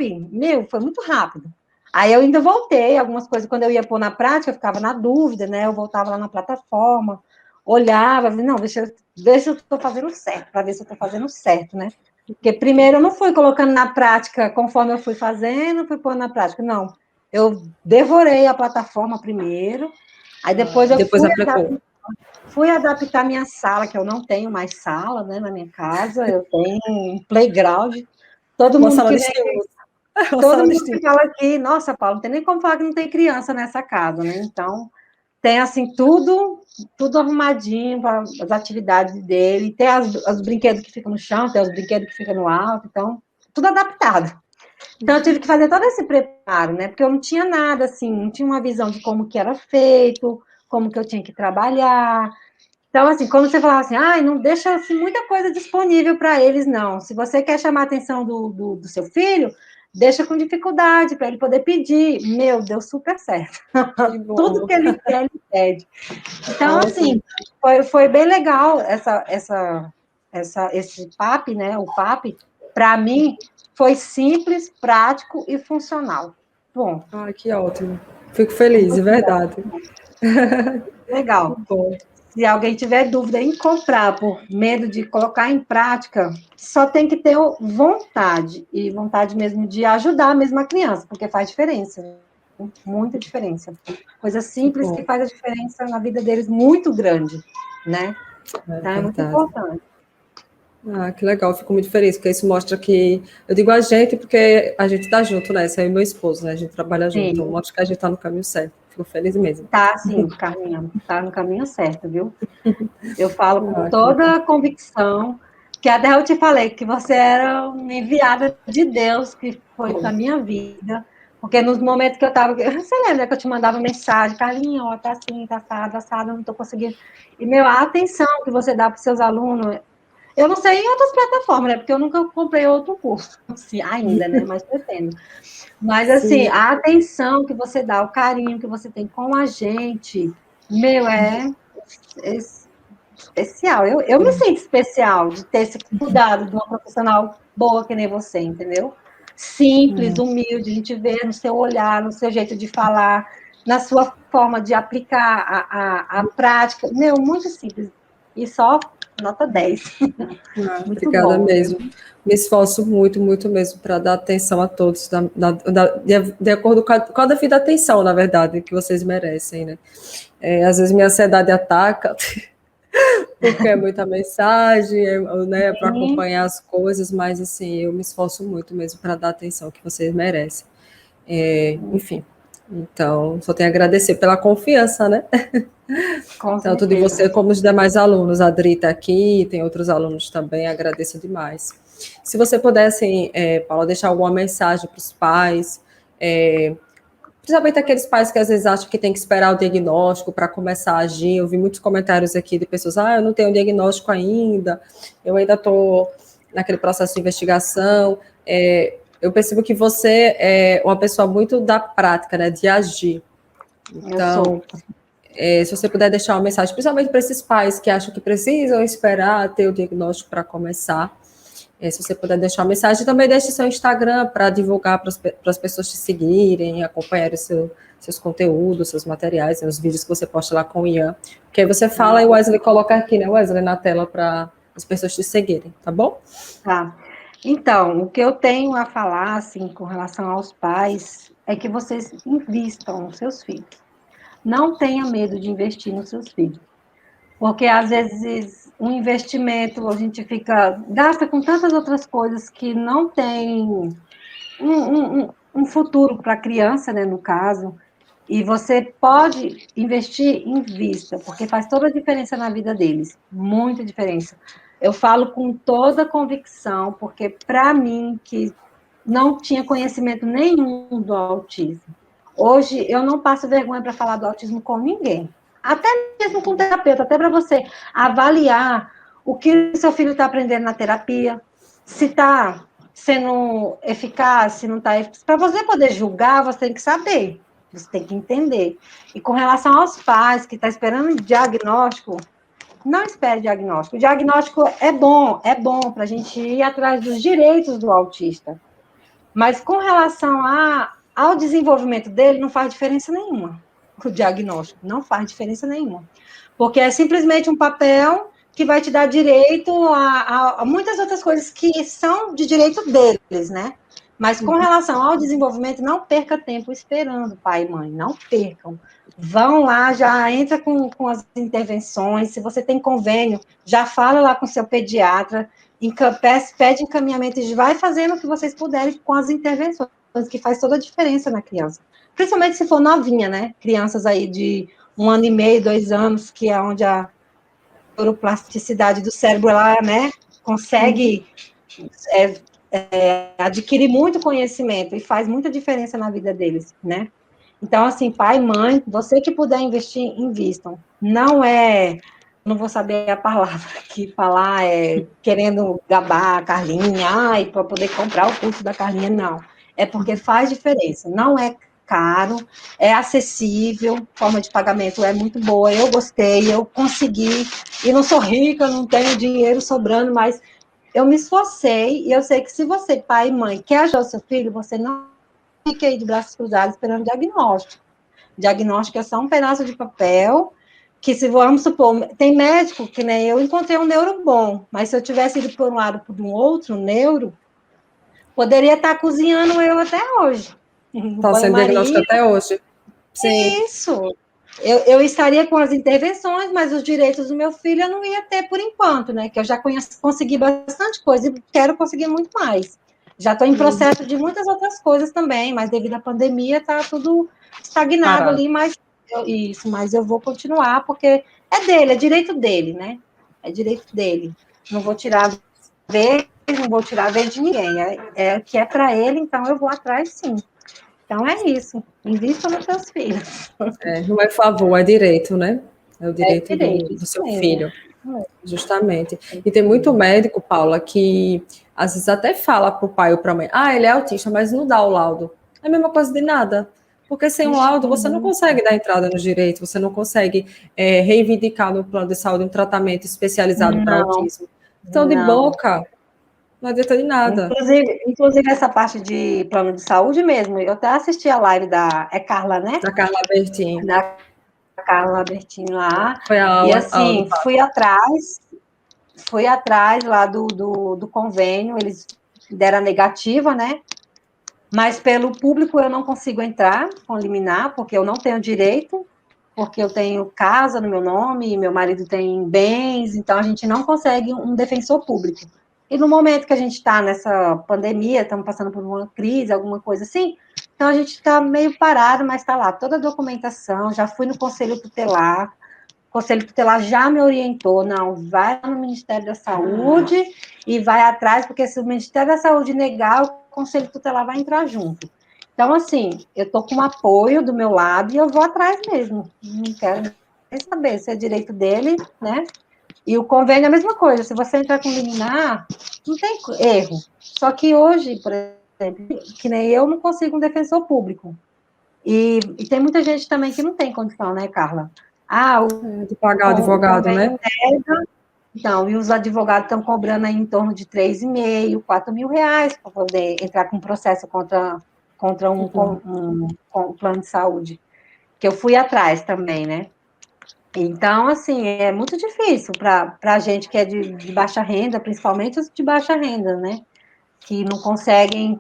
[SPEAKER 1] foi muito rápido. Aí eu ainda voltei, algumas coisas, quando eu ia pôr na prática, eu ficava na dúvida, né? Eu voltava lá na plataforma, olhava, não, ver se eu estou fazendo certo, para ver se eu estou fazendo certo, né? Porque primeiro eu não fui colocando na prática conforme eu fui fazendo, fui pondo na prática, não. Eu devorei a plataforma primeiro, aí depois eu
[SPEAKER 2] Depois aplicou.
[SPEAKER 1] fui adaptar minha sala, que eu não tenho mais sala, né, na minha casa, eu tenho um playground. Todo
[SPEAKER 2] Uma
[SPEAKER 1] mundo
[SPEAKER 2] sala
[SPEAKER 1] que
[SPEAKER 2] de
[SPEAKER 1] vem,
[SPEAKER 2] estímulos. Uma
[SPEAKER 1] todo
[SPEAKER 2] sala de
[SPEAKER 1] mundo que
[SPEAKER 2] estímulos.
[SPEAKER 1] fala aqui, nossa, Paulo, não tem nem como falar que não tem criança nessa casa, né? Então, tem assim tudo arrumadinho para as atividades dele, tem os brinquedos que ficam no chão, tem os brinquedos que ficam no alto, então, tudo adaptado. Então, eu tive que fazer todo esse preparo, né? Porque eu não tinha nada, assim, não tinha uma visão de como que era feito, como que eu tinha que trabalhar. Então, assim, quando você falava assim, não deixa assim, muita coisa disponível para eles, não. Se você quer chamar a atenção do seu filho, deixa com dificuldade para ele poder pedir. Meu, deu super certo.
[SPEAKER 2] Que
[SPEAKER 1] Tudo
[SPEAKER 2] bom.
[SPEAKER 1] que ele quer, ele pede. Então,
[SPEAKER 2] Ótimo.
[SPEAKER 1] assim, foi bem legal esse PAP, né? O PAP, para mim, foi simples, prático e funcional. Bom,
[SPEAKER 2] Que ótimo. Fico feliz, de verdade. Que
[SPEAKER 1] legal.
[SPEAKER 2] bom.
[SPEAKER 1] Se alguém tiver dúvida em comprar por medo de colocar em prática, só tem que ter vontade, e vontade mesmo de ajudar mesmo a criança, porque faz diferença, muita diferença. Coisa
[SPEAKER 2] Que
[SPEAKER 1] simples que
[SPEAKER 2] bom.
[SPEAKER 1] faz a diferença na vida deles muito grande, né?
[SPEAKER 2] É
[SPEAKER 1] Então, é muito
[SPEAKER 2] verdade.
[SPEAKER 1] importante.
[SPEAKER 2] Que legal, fico muito feliz, porque isso mostra que, eu digo a gente, porque a gente tá junto, né? Esse é o meu esposo, né? A gente trabalha junto, então
[SPEAKER 1] Sim,
[SPEAKER 2] mostra que a gente tá no caminho certo. Fico feliz mesmo.
[SPEAKER 1] tá sim, Carminha, tá no caminho certo, viu? Eu falo com
[SPEAKER 2] Que legal.
[SPEAKER 1] toda a convicção, que até eu te falei que você era uma enviada de Deus que foi para minha vida, porque nos momentos que eu estava, você lembra que eu te mandava mensagem, Carlinha, ó, tá assim, tá assado, eu não estou conseguindo. E, a atenção que você dá para os seus alunos, eu não sei em outras plataformas, né, porque eu nunca comprei outro curso, assim, ainda, né, mas pretendo. Mas, assim,
[SPEAKER 2] Sim,
[SPEAKER 1] a atenção que você dá, o carinho que você tem com a gente, é especial. Eu me sinto especial de ter esse cuidado de uma profissional boa que nem você, entendeu? Simples, humilde, a gente vê no seu olhar, no seu jeito de falar, na sua forma de aplicar a prática. Muito simples. E só nota 10. Muito
[SPEAKER 2] obrigada
[SPEAKER 1] bom, viu?
[SPEAKER 2] mesmo. Me esforço muito, muito mesmo para dar atenção a todos, de acordo com a devida atenção, na verdade, que vocês merecem, né? Às vezes minha ansiedade ataca, porque é muita mensagem, né, para
[SPEAKER 1] Sim,
[SPEAKER 2] acompanhar as coisas, mas assim, eu me esforço muito mesmo para dar a atenção que vocês merecem. Enfim, então, só tenho a agradecer pela confiança, né?
[SPEAKER 1] com
[SPEAKER 2] Tanto de
[SPEAKER 1] certeza.
[SPEAKER 2] você como dos demais alunos. A Adri está aqui, tem outros alunos também, agradeço demais. Se você pudesse, Paula, deixar alguma mensagem para os pais, principalmente aqueles pais que às vezes acham que tem que esperar o diagnóstico para começar a agir. Eu vi muitos comentários aqui de pessoas, eu não tenho diagnóstico ainda, eu ainda estou naquele processo de investigação. Eu percebo que você é uma pessoa muito da prática, né, de agir.
[SPEAKER 1] Eu
[SPEAKER 2] Então,
[SPEAKER 1] sou.
[SPEAKER 2] se você puder deixar uma mensagem, principalmente para esses pais que acham que precisam esperar ter o diagnóstico para começar, se você puder deixar uma mensagem, também deixe seu Instagram para divulgar para as pessoas te seguirem, acompanharem seus conteúdos, seus materiais, os vídeos que você posta lá com o Ian. Porque aí você fala e o Wesley coloca aqui, né, Wesley, na tela para as pessoas te seguirem, tá bom?
[SPEAKER 1] Tá. Então, o que eu tenho a falar, assim, com relação aos pais, é que vocês invistam nos seus filhos. Não tenha medo de investir nos seus filhos. Porque, às vezes, um investimento, a gente gasta com tantas outras coisas que não tem um futuro para a criança, né, no caso, e você pode investir, invista, porque faz toda a diferença na vida deles, muita diferença. Eu falo com toda convicção, porque para mim, que não tinha conhecimento nenhum do autismo, hoje eu não passo vergonha para falar do autismo com ninguém, até mesmo com o terapeuta, até para você avaliar o que o seu filho está aprendendo na terapia, se está sendo eficaz, se não está eficaz. Para você poder julgar, você tem que saber. Você tem que entender. E com relação aos pais que estão esperando um diagnóstico, Não espere diagnóstico. O diagnóstico é bom para a gente ir atrás dos direitos do autista. Mas com relação ao desenvolvimento dele, não faz diferença nenhuma. O diagnóstico não faz diferença nenhuma. Porque é simplesmente um papel que vai te dar direito a muitas outras coisas que são de direito deles, né? Mas com relação ao desenvolvimento, não perca tempo esperando pai e mãe, não percam. Vão lá, já entra com as intervenções, se você tem convênio, já fala lá com seu pediatra, pede encaminhamento e vai fazendo o que vocês puderem com as intervenções, que faz toda a diferença na criança. Principalmente se for novinha, né? Crianças aí de 1 ano e meio, 2 anos, que é onde a neuroplasticidade do cérebro, ela, né, consegue adquirir muito conhecimento e faz muita diferença na vida deles, né? Então, assim, pai, mãe, você que puder investir, invistam. Não vou saber a palavra que falar, querendo gabar a Carlinha, para poder comprar o curso da Carlinha, não. É porque faz diferença. Não é caro, é acessível, forma de pagamento é muito boa, eu gostei, eu consegui, e não sou rica, não tenho dinheiro sobrando, mas eu me esforcei, e eu sei que se você, pai e mãe, quer ajudar o seu filho, você não fique aí de braços cruzados esperando diagnóstico. Diagnóstico é só um pedaço de papel, que se vamos supor, tem médico que nem eu encontrei um neuro bom, mas se eu tivesse ido por um lado por um outro neuro, poderia estar cozinhando eu até hoje.
[SPEAKER 2] Está sendo diagnóstico até hoje.
[SPEAKER 1] Sim. Isso. Eu estaria com as intervenções, mas os direitos do meu filho eu não ia ter por enquanto, né? Que eu já consegui bastante coisa e quero conseguir muito mais. Já estou em processo de muitas outras coisas também, mas devido à pandemia está tudo estagnado ali, mas eu vou continuar, porque é dele, é direito dele, né? É direito dele. Não vou tirar vez, não vou tirar vez de ninguém. É que é para ele, então eu vou atrás sim. Então é isso. Invista nos seus filhos.
[SPEAKER 2] Não é favor, é direito, né? É o direito,
[SPEAKER 1] direito
[SPEAKER 2] do seu
[SPEAKER 1] mesmo.
[SPEAKER 2] filho. Justamente. E tem muito médico, Paula, que às vezes até fala para o pai ou para a mãe, ele é autista, mas não dá o laudo. É a mesma coisa de nada. Porque sem um laudo você não consegue dar entrada no direito, você não consegue reivindicar no plano de saúde um tratamento especializado para autismo. Então, de boca, não adianta de nada.
[SPEAKER 1] Inclusive, essa parte de plano de saúde mesmo, eu até assisti a live da Carla, né?
[SPEAKER 2] Da Carla Bertin.
[SPEAKER 1] Da Carla Bertin lá.
[SPEAKER 2] Foi a aula.
[SPEAKER 1] E assim, fui atrás lá do convênio, eles deram a negativa, né? Mas pelo público eu não consigo entrar com liminar, porque eu não tenho direito, porque eu tenho casa no meu nome, meu marido tem bens, então a gente não consegue um defensor público. E no momento que a gente está nessa pandemia, estamos passando por uma crise, alguma coisa assim, então a gente está meio parado, mas está lá toda a documentação, já fui no Conselho Tutelar, o Conselho Tutelar já me orientou, não, vai no Ministério da Saúde e vai atrás, porque se o Ministério da Saúde negar, o Conselho Tutelar vai entrar junto. Então, assim, eu estou com apoio do meu lado e eu vou atrás mesmo. Não quero nem saber se é direito dele, né? E o convênio é a mesma coisa. Se você entrar com liminar, não tem erro. Só que hoje, por exemplo, que nem eu não consigo um defensor público. E tem muita gente também que não tem condição, né, Carla?
[SPEAKER 2] De pagar o advogado, né?
[SPEAKER 1] Então, e os advogados estão cobrando aí em torno de 3.500, 4 mil reais para poder entrar com processo contra um plano de saúde, que eu fui atrás também, né? Então, assim, é muito difícil para a gente que é de baixa renda, principalmente os de baixa renda, né? Que não conseguem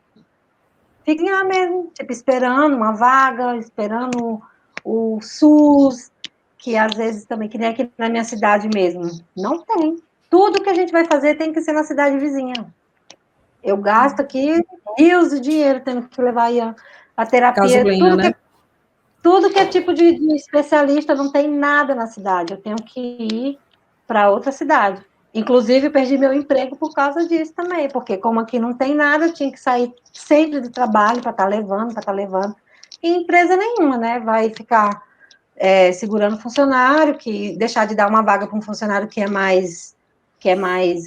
[SPEAKER 1] ficar mesmo, tipo, esperando uma vaga, esperando o SUS, que às vezes também, que nem aqui na minha cidade mesmo, não tem. Tudo que a gente vai fazer tem que ser na cidade vizinha. Eu gasto aqui rios de dinheiro tendo que levar aí a terapia.
[SPEAKER 2] Gasolina, né?
[SPEAKER 1] Tudo que é tipo de especialista, não tem nada na cidade. Eu tenho que ir para outra cidade. Inclusive, eu perdi meu emprego por causa disso também, porque como aqui não tem nada, eu tinha que sair sempre do trabalho para estar levando. E empresa nenhuma, né? Vai ficar segurando funcionário, que deixar de dar uma vaga para um funcionário que é mais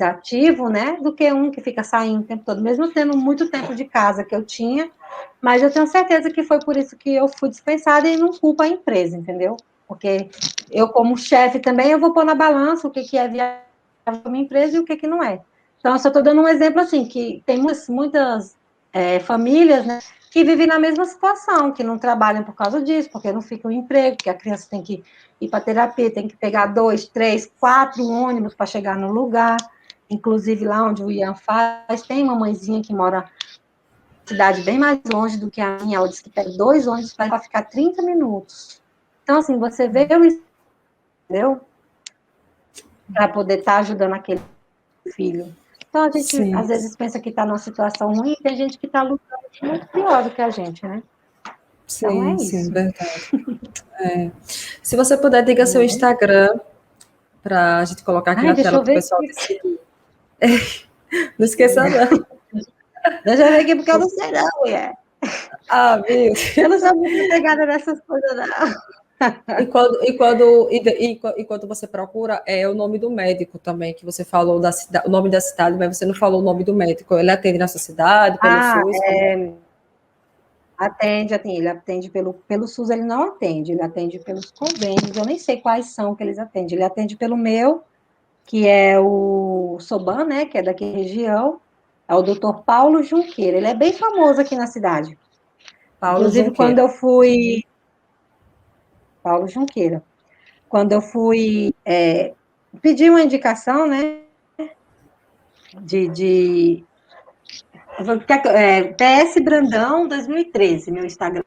[SPEAKER 1] ativo, né? Do que um que fica saindo o tempo todo, mesmo tendo muito tempo de casa que eu tinha, mas eu tenho certeza que foi por isso que eu fui dispensada e não culpa a empresa, entendeu? Porque eu, como chefe também, eu vou pôr na balança o que é viável para a minha empresa e o que não é. Então, eu só estou dando um exemplo assim, que tem muitas famílias, né, que vivem na mesma situação, que não trabalham por causa disso, porque não fica um emprego, porque a criança tem que ir para terapia, tem que pegar 2, 3, 4 ônibus para chegar no lugar. Inclusive, lá onde o Ian faz, tem uma mãezinha que mora cidade bem mais longe do que a minha, ela disse que pega 2 ônibus para ficar 30 minutos. Então, assim, você vê o entendeu? Para poder estar ajudando aquele filho. Então, a gente,
[SPEAKER 2] Sim,
[SPEAKER 1] às vezes, pensa que está numa situação ruim, tem gente que está lutando muito pior do que a gente, né? Então, é
[SPEAKER 2] sim,
[SPEAKER 1] isso.
[SPEAKER 2] verdade. Se você puder, diga seu Instagram para a gente colocar aqui
[SPEAKER 1] Ai,
[SPEAKER 2] na
[SPEAKER 1] deixa
[SPEAKER 2] tela
[SPEAKER 1] eu
[SPEAKER 2] para o
[SPEAKER 1] ver
[SPEAKER 2] pessoal
[SPEAKER 1] aqui.
[SPEAKER 2] te seguir. Não esqueça, não.
[SPEAKER 1] Deixa eu ver aqui, porque eu não sei não, mulher.
[SPEAKER 2] Ah, viu?
[SPEAKER 1] Eu não sou muito pegada nessas coisas, não.
[SPEAKER 2] E quando você procura, é o nome do médico também, que você falou o nome da cidade, mas você não falou o nome do médico. Ele atende na sua cidade, pelo
[SPEAKER 1] Ah,
[SPEAKER 2] SUS?
[SPEAKER 1] atende, ele atende pelo SUS, ele não atende, ele atende pelos convênios, eu nem sei quais são que eles atendem. Ele atende pelo meu, que é o Soban, né, que é daqui da região, é o doutor Paulo Junqueira. Ele é bem famoso aqui na cidade.
[SPEAKER 2] Paulo
[SPEAKER 1] Inclusive, quando
[SPEAKER 2] Junqueira.
[SPEAKER 1] eu fui... Paulo Junqueira. Quando eu fui pedir uma indicação, né, de PS Brandão 2013, meu Instagram.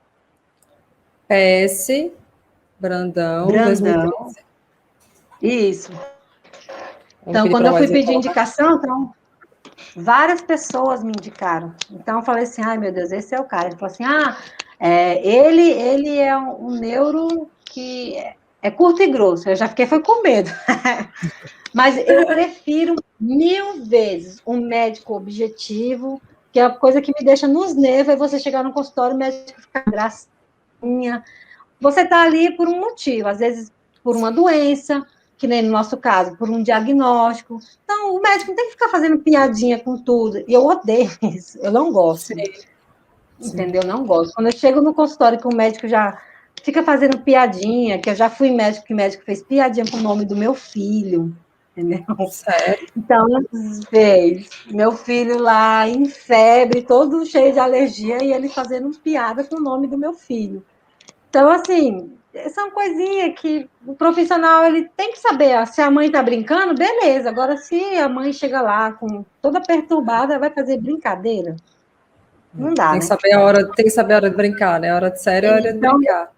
[SPEAKER 2] PS Brandão,
[SPEAKER 1] Brandão,
[SPEAKER 2] 2013.
[SPEAKER 1] isso.
[SPEAKER 2] Vamos
[SPEAKER 1] Então,
[SPEAKER 2] pedir
[SPEAKER 1] quando
[SPEAKER 2] para o
[SPEAKER 1] eu fui
[SPEAKER 2] Wesley
[SPEAKER 1] pedir
[SPEAKER 2] colocar.
[SPEAKER 1] indicação, então, várias pessoas me indicaram. Então, eu falei assim, ai, meu Deus, esse é o cara. Ele falou assim, ele é um neuro que é curto e grosso. Eu já fiquei foi com medo. Mas eu prefiro 1000 vezes um médico objetivo, que é a coisa que me deixa nos nervos, é você chegar no consultório, o médico ficar gracinha. Você está ali por um motivo, às vezes por uma doença, que nem no nosso caso, por um diagnóstico. Então, o médico não tem que ficar fazendo piadinha com tudo. E eu odeio isso, eu não gosto.
[SPEAKER 2] Sim, sim.
[SPEAKER 1] Entendeu? Não gosto. Quando eu chego no consultório que o médico já fica fazendo piadinha, que eu já fui médico, que o médico fez piadinha com o nome do meu filho, entendeu?
[SPEAKER 2] Sério?
[SPEAKER 1] Então, fez. Meu filho lá em febre, todo cheio de alergia, e ele fazendo piada com o nome do meu filho. Então, assim, são coisinhas que o profissional ele tem que saber. Ó, se a mãe tá brincando, beleza. Agora, se a mãe chega lá com toda perturbada, vai fazer brincadeira? Não dá,
[SPEAKER 2] Tem que
[SPEAKER 1] né?
[SPEAKER 2] saber a hora, tem que saber a hora de brincar, né? A hora de sério é a hora de
[SPEAKER 1] Então,
[SPEAKER 2] brincar.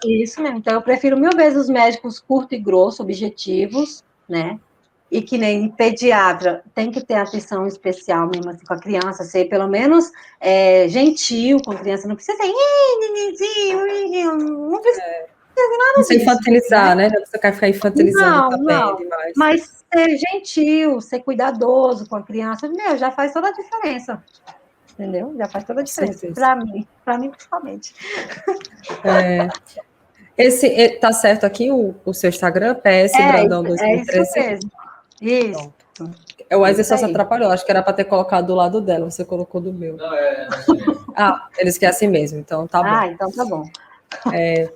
[SPEAKER 1] isso mesmo. Então, eu prefiro 1000 vezes os médicos curto e grosso, objetivos, né? E que nem pediatra, tem que ter atenção especial mesmo assim, com a criança, ser pelo menos gentil com a criança, não precisa ser, nenenzinho, não precisa
[SPEAKER 2] Não sei
[SPEAKER 1] disso, né?
[SPEAKER 2] infantilizar, né? Você quer ficar infantilizando
[SPEAKER 1] Não,
[SPEAKER 2] também
[SPEAKER 1] não,
[SPEAKER 2] demais.
[SPEAKER 1] mas ser gentil, ser cuidadoso com a criança, meu, já faz toda a diferença, entendeu? Já faz toda a
[SPEAKER 2] Com
[SPEAKER 1] diferença,
[SPEAKER 2] certeza.
[SPEAKER 1] para mim principalmente.
[SPEAKER 2] Tá certo aqui o seu Instagram, PS Brandão
[SPEAKER 1] É isso
[SPEAKER 2] 2013.
[SPEAKER 1] mesmo, isso,
[SPEAKER 2] Pronto. O
[SPEAKER 1] é
[SPEAKER 2] Wesley
[SPEAKER 1] isso
[SPEAKER 2] só se
[SPEAKER 1] aí.
[SPEAKER 2] atrapalhou. Acho que era para ter colocado do lado dela, você colocou do meu.
[SPEAKER 3] Não, é assim mesmo.
[SPEAKER 2] Ah, eles querem assim mesmo, então tá bom.
[SPEAKER 1] Então tá bom.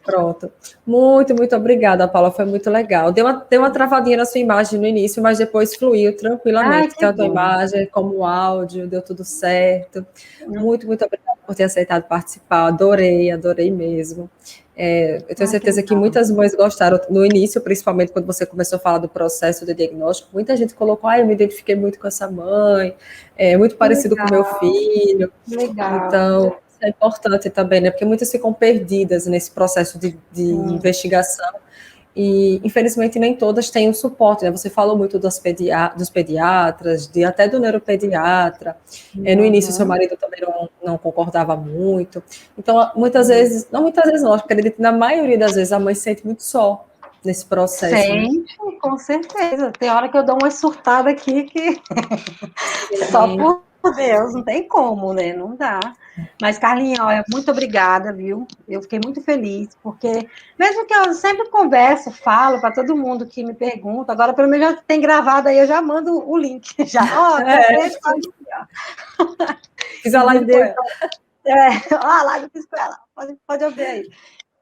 [SPEAKER 2] Pronto. Muito obrigada, Paula. Foi muito legal. Deu uma travadinha na sua imagem no início, mas depois fluiu tranquilamente.
[SPEAKER 1] Que
[SPEAKER 2] Tanto a
[SPEAKER 1] bom.
[SPEAKER 2] imagem como o áudio, deu tudo certo. Muito obrigada por ter aceitado participar. Adorei mesmo. Eu tenho
[SPEAKER 1] Que
[SPEAKER 2] certeza que
[SPEAKER 1] legal.
[SPEAKER 2] muitas mães gostaram no início, principalmente quando você começou a falar do processo de diagnóstico. Muita gente colocou, eu me identifiquei muito com essa mãe, muito parecido com meu filho.
[SPEAKER 1] Legal.
[SPEAKER 2] Então, isso é importante também, né? Porque muitas ficam perdidas nesse processo de investigação e, infelizmente, nem todas têm o suporte, né? Você falou muito dos pediatras, até do neuropediatra. No início, seu marido também não concordava muito. Então, muitas vezes, não, eu acredito que na maioria das vezes a mãe se sente muito só nesse processo, né?
[SPEAKER 1] Sente, com certeza. Tem hora que eu dou uma surtada aqui que só
[SPEAKER 2] Sim.
[SPEAKER 1] por Deus, não tem como, né? Não dá. Mas, Carlinha, olha, muito obrigada, viu? Eu fiquei muito feliz, porque mesmo que eu sempre converso, falo para todo mundo que me pergunta, agora pelo menos já tem gravado aí, eu já mando o link. Já, tô sempre aqui, ó.
[SPEAKER 2] Fiz a live com
[SPEAKER 1] Entendeu?
[SPEAKER 2] ela.
[SPEAKER 1] Ó, a live eu fiz com ela, pode ouvir aí.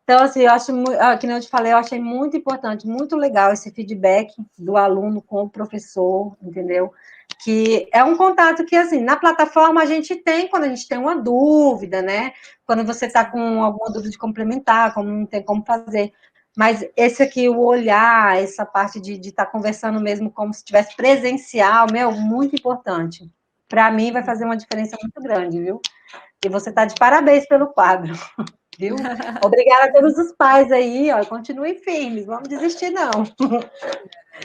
[SPEAKER 1] Então, assim, eu acho, que nem eu te falei, eu achei muito importante, muito legal esse feedback do aluno com o professor, entendeu? Que é um contato que, assim, na plataforma a gente tem quando a gente tem uma dúvida, né? Quando você está com alguma dúvida de complementar, como não tem como fazer. Mas esse aqui, o olhar, essa parte de estar conversando mesmo como se estivesse presencial, meu, muito importante. Para mim, vai fazer uma diferença muito grande, viu? E você está de parabéns pelo quadro. Viu? Obrigada a todos os pais aí, ó, continuem firmes, vamos desistir não.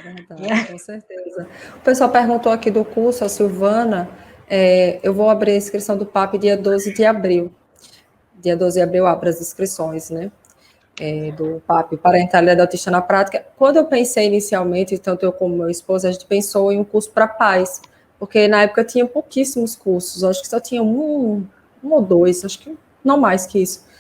[SPEAKER 2] É verdade, com certeza. O pessoal perguntou aqui do curso, a Silvana, eu vou abrir a inscrição do PAP dia 12 de abril. Dia 12 de abril abre as inscrições, né? Do PAP, Parentalidade Autista na Prática. Quando eu pensei inicialmente, tanto eu como meu esposo, a gente pensou em um curso para pais, porque na época tinha pouquíssimos cursos, acho que só tinha um ou dois, acho que não mais que isso.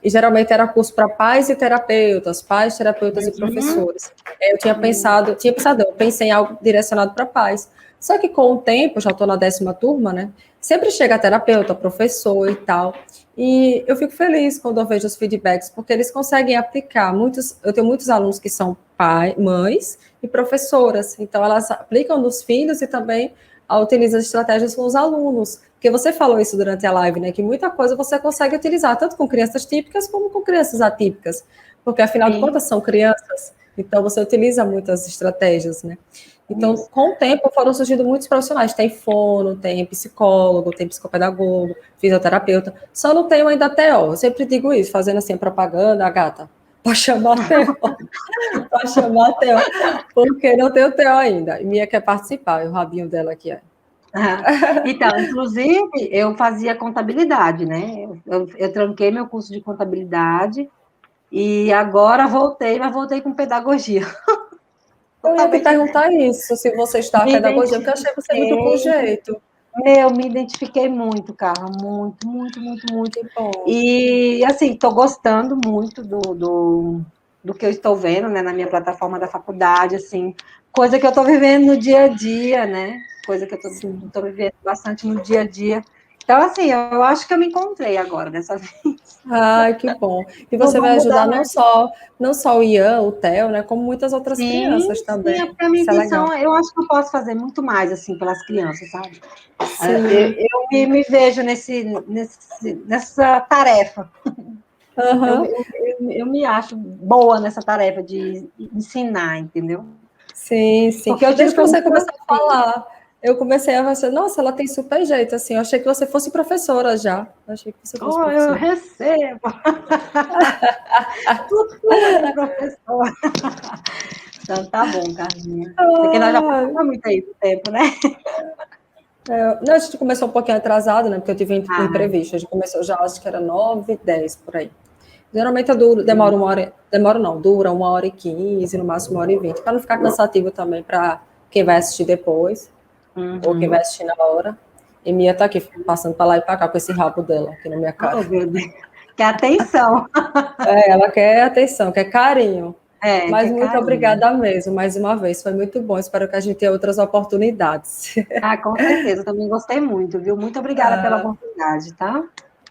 [SPEAKER 2] E geralmente era curso para pais, terapeutas e professores. Eu eu pensei em algo direcionado para pais. Só que com o tempo, já estou na 10ª turma, né? Sempre chega terapeuta, professor e tal. E eu fico feliz quando eu vejo os feedbacks, porque eles conseguem aplicar. Eu tenho muitos alunos que são mães e professoras, então elas aplicam nos filhos e também utilizam estratégias com os alunos. Porque você falou isso durante a live, né? Que muita coisa você consegue utilizar, tanto com crianças típicas como com crianças atípicas. Porque, afinal de contas, são crianças. Então, você utiliza muitas estratégias, né? Então, com o tempo, foram surgindo muitos profissionais. Tem fono, tem psicólogo, tem psicopedagogo, fisioterapeuta. Só não tenho ainda TO. Eu sempre digo isso, fazendo assim a propaganda, a gata. Para chamar TO. Para chamar TO. Porque não tenho TO ainda. E Mia quer participar, o rabinho dela aqui é.
[SPEAKER 1] Então, inclusive, eu fazia contabilidade, né? Eu tranquei meu curso de contabilidade e agora voltei, mas voltei com pedagogia.
[SPEAKER 2] Eu ia te perguntar isso, se você está
[SPEAKER 1] Me
[SPEAKER 2] pedagogia, porque eu achei você muito com
[SPEAKER 1] identifiquei,
[SPEAKER 2] jeito.
[SPEAKER 1] me identifiquei muito, Carla, muito, muito, muito, muito.
[SPEAKER 2] Que bom.
[SPEAKER 1] E, assim, estou gostando muito do que eu estou vendo, né, na minha plataforma da faculdade, assim, coisa que eu estou vivendo no dia a dia, né, coisa que eu estou vivendo bastante no dia a dia. Então, assim, eu acho que eu me encontrei agora, dessa vez.
[SPEAKER 2] Ai, que bom. E
[SPEAKER 1] Não
[SPEAKER 2] você
[SPEAKER 1] vou
[SPEAKER 2] vai
[SPEAKER 1] mudar
[SPEAKER 2] ajudar
[SPEAKER 1] mais.
[SPEAKER 2] não só o Ian, o Theo, né, como muitas outras
[SPEAKER 1] Sim,
[SPEAKER 2] crianças
[SPEAKER 1] sim,
[SPEAKER 2] também.
[SPEAKER 1] a minha
[SPEAKER 2] Isso é legal.
[SPEAKER 1] intenção, eu acho que eu posso fazer muito mais, assim, pelas crianças, sabe?
[SPEAKER 2] Sim.
[SPEAKER 1] Me vejo nessa tarefa.
[SPEAKER 2] Aham.
[SPEAKER 1] Eu me acho boa nessa tarefa de ensinar, entendeu?
[SPEAKER 2] Sim, sim.
[SPEAKER 1] Porque eu tive
[SPEAKER 2] Desde que você
[SPEAKER 1] professora
[SPEAKER 2] começou a
[SPEAKER 1] assim.
[SPEAKER 2] falar, eu comecei a pensar, nossa, ela tem super jeito, assim. Eu achei que você fosse professora já. Eu achei que você fosse
[SPEAKER 1] Oh, eu
[SPEAKER 2] professora.
[SPEAKER 1] recebo. Tudo de professor. Então tá bom, Carlinha. Porque nós já
[SPEAKER 2] Ah,
[SPEAKER 1] passamos muito aí do tempo, né?
[SPEAKER 2] não, a gente começou um pouquinho atrasado, né? Porque eu tive um
[SPEAKER 1] Ah,
[SPEAKER 2] imprevisto. A gente começou já, acho que era 9, 10 por aí. Geralmente eu duro, demora uma hora, demora não, dura 1h15, no máximo 1h20, para não ficar cansativo também para quem vai assistir depois, ou quem vai assistir na hora. E Mia tá aqui passando para lá e para cá com esse rabo dela aqui na minha
[SPEAKER 1] oh,
[SPEAKER 2] cara.
[SPEAKER 1] meu Deus. Que atenção.
[SPEAKER 2] Ela quer atenção, quer carinho.
[SPEAKER 1] É, que
[SPEAKER 2] Mas
[SPEAKER 1] é
[SPEAKER 2] muito
[SPEAKER 1] carinho.
[SPEAKER 2] obrigada mesmo, mais uma vez. Foi muito bom. Espero que a gente tenha outras oportunidades.
[SPEAKER 1] Ah, com certeza. Eu também gostei muito, viu? Muito obrigada pela oportunidade, tá?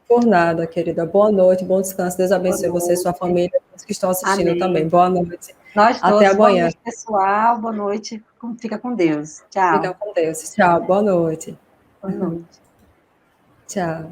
[SPEAKER 2] Por nada, querida. Boa noite, bom descanso. Deus
[SPEAKER 1] Boa
[SPEAKER 2] abençoe você e sua
[SPEAKER 1] noite.
[SPEAKER 2] família, todos que estão assistindo também.
[SPEAKER 1] Amém.
[SPEAKER 2] Boa noite.
[SPEAKER 1] Nós
[SPEAKER 2] Até
[SPEAKER 1] todos. Boa
[SPEAKER 2] amanhã.
[SPEAKER 1] noite, pessoal. Boa noite. Fica com Deus.
[SPEAKER 2] Fica
[SPEAKER 1] Tchau.
[SPEAKER 2] com Deus. Tchau. Boa noite.
[SPEAKER 1] Boa noite.
[SPEAKER 2] Tchau.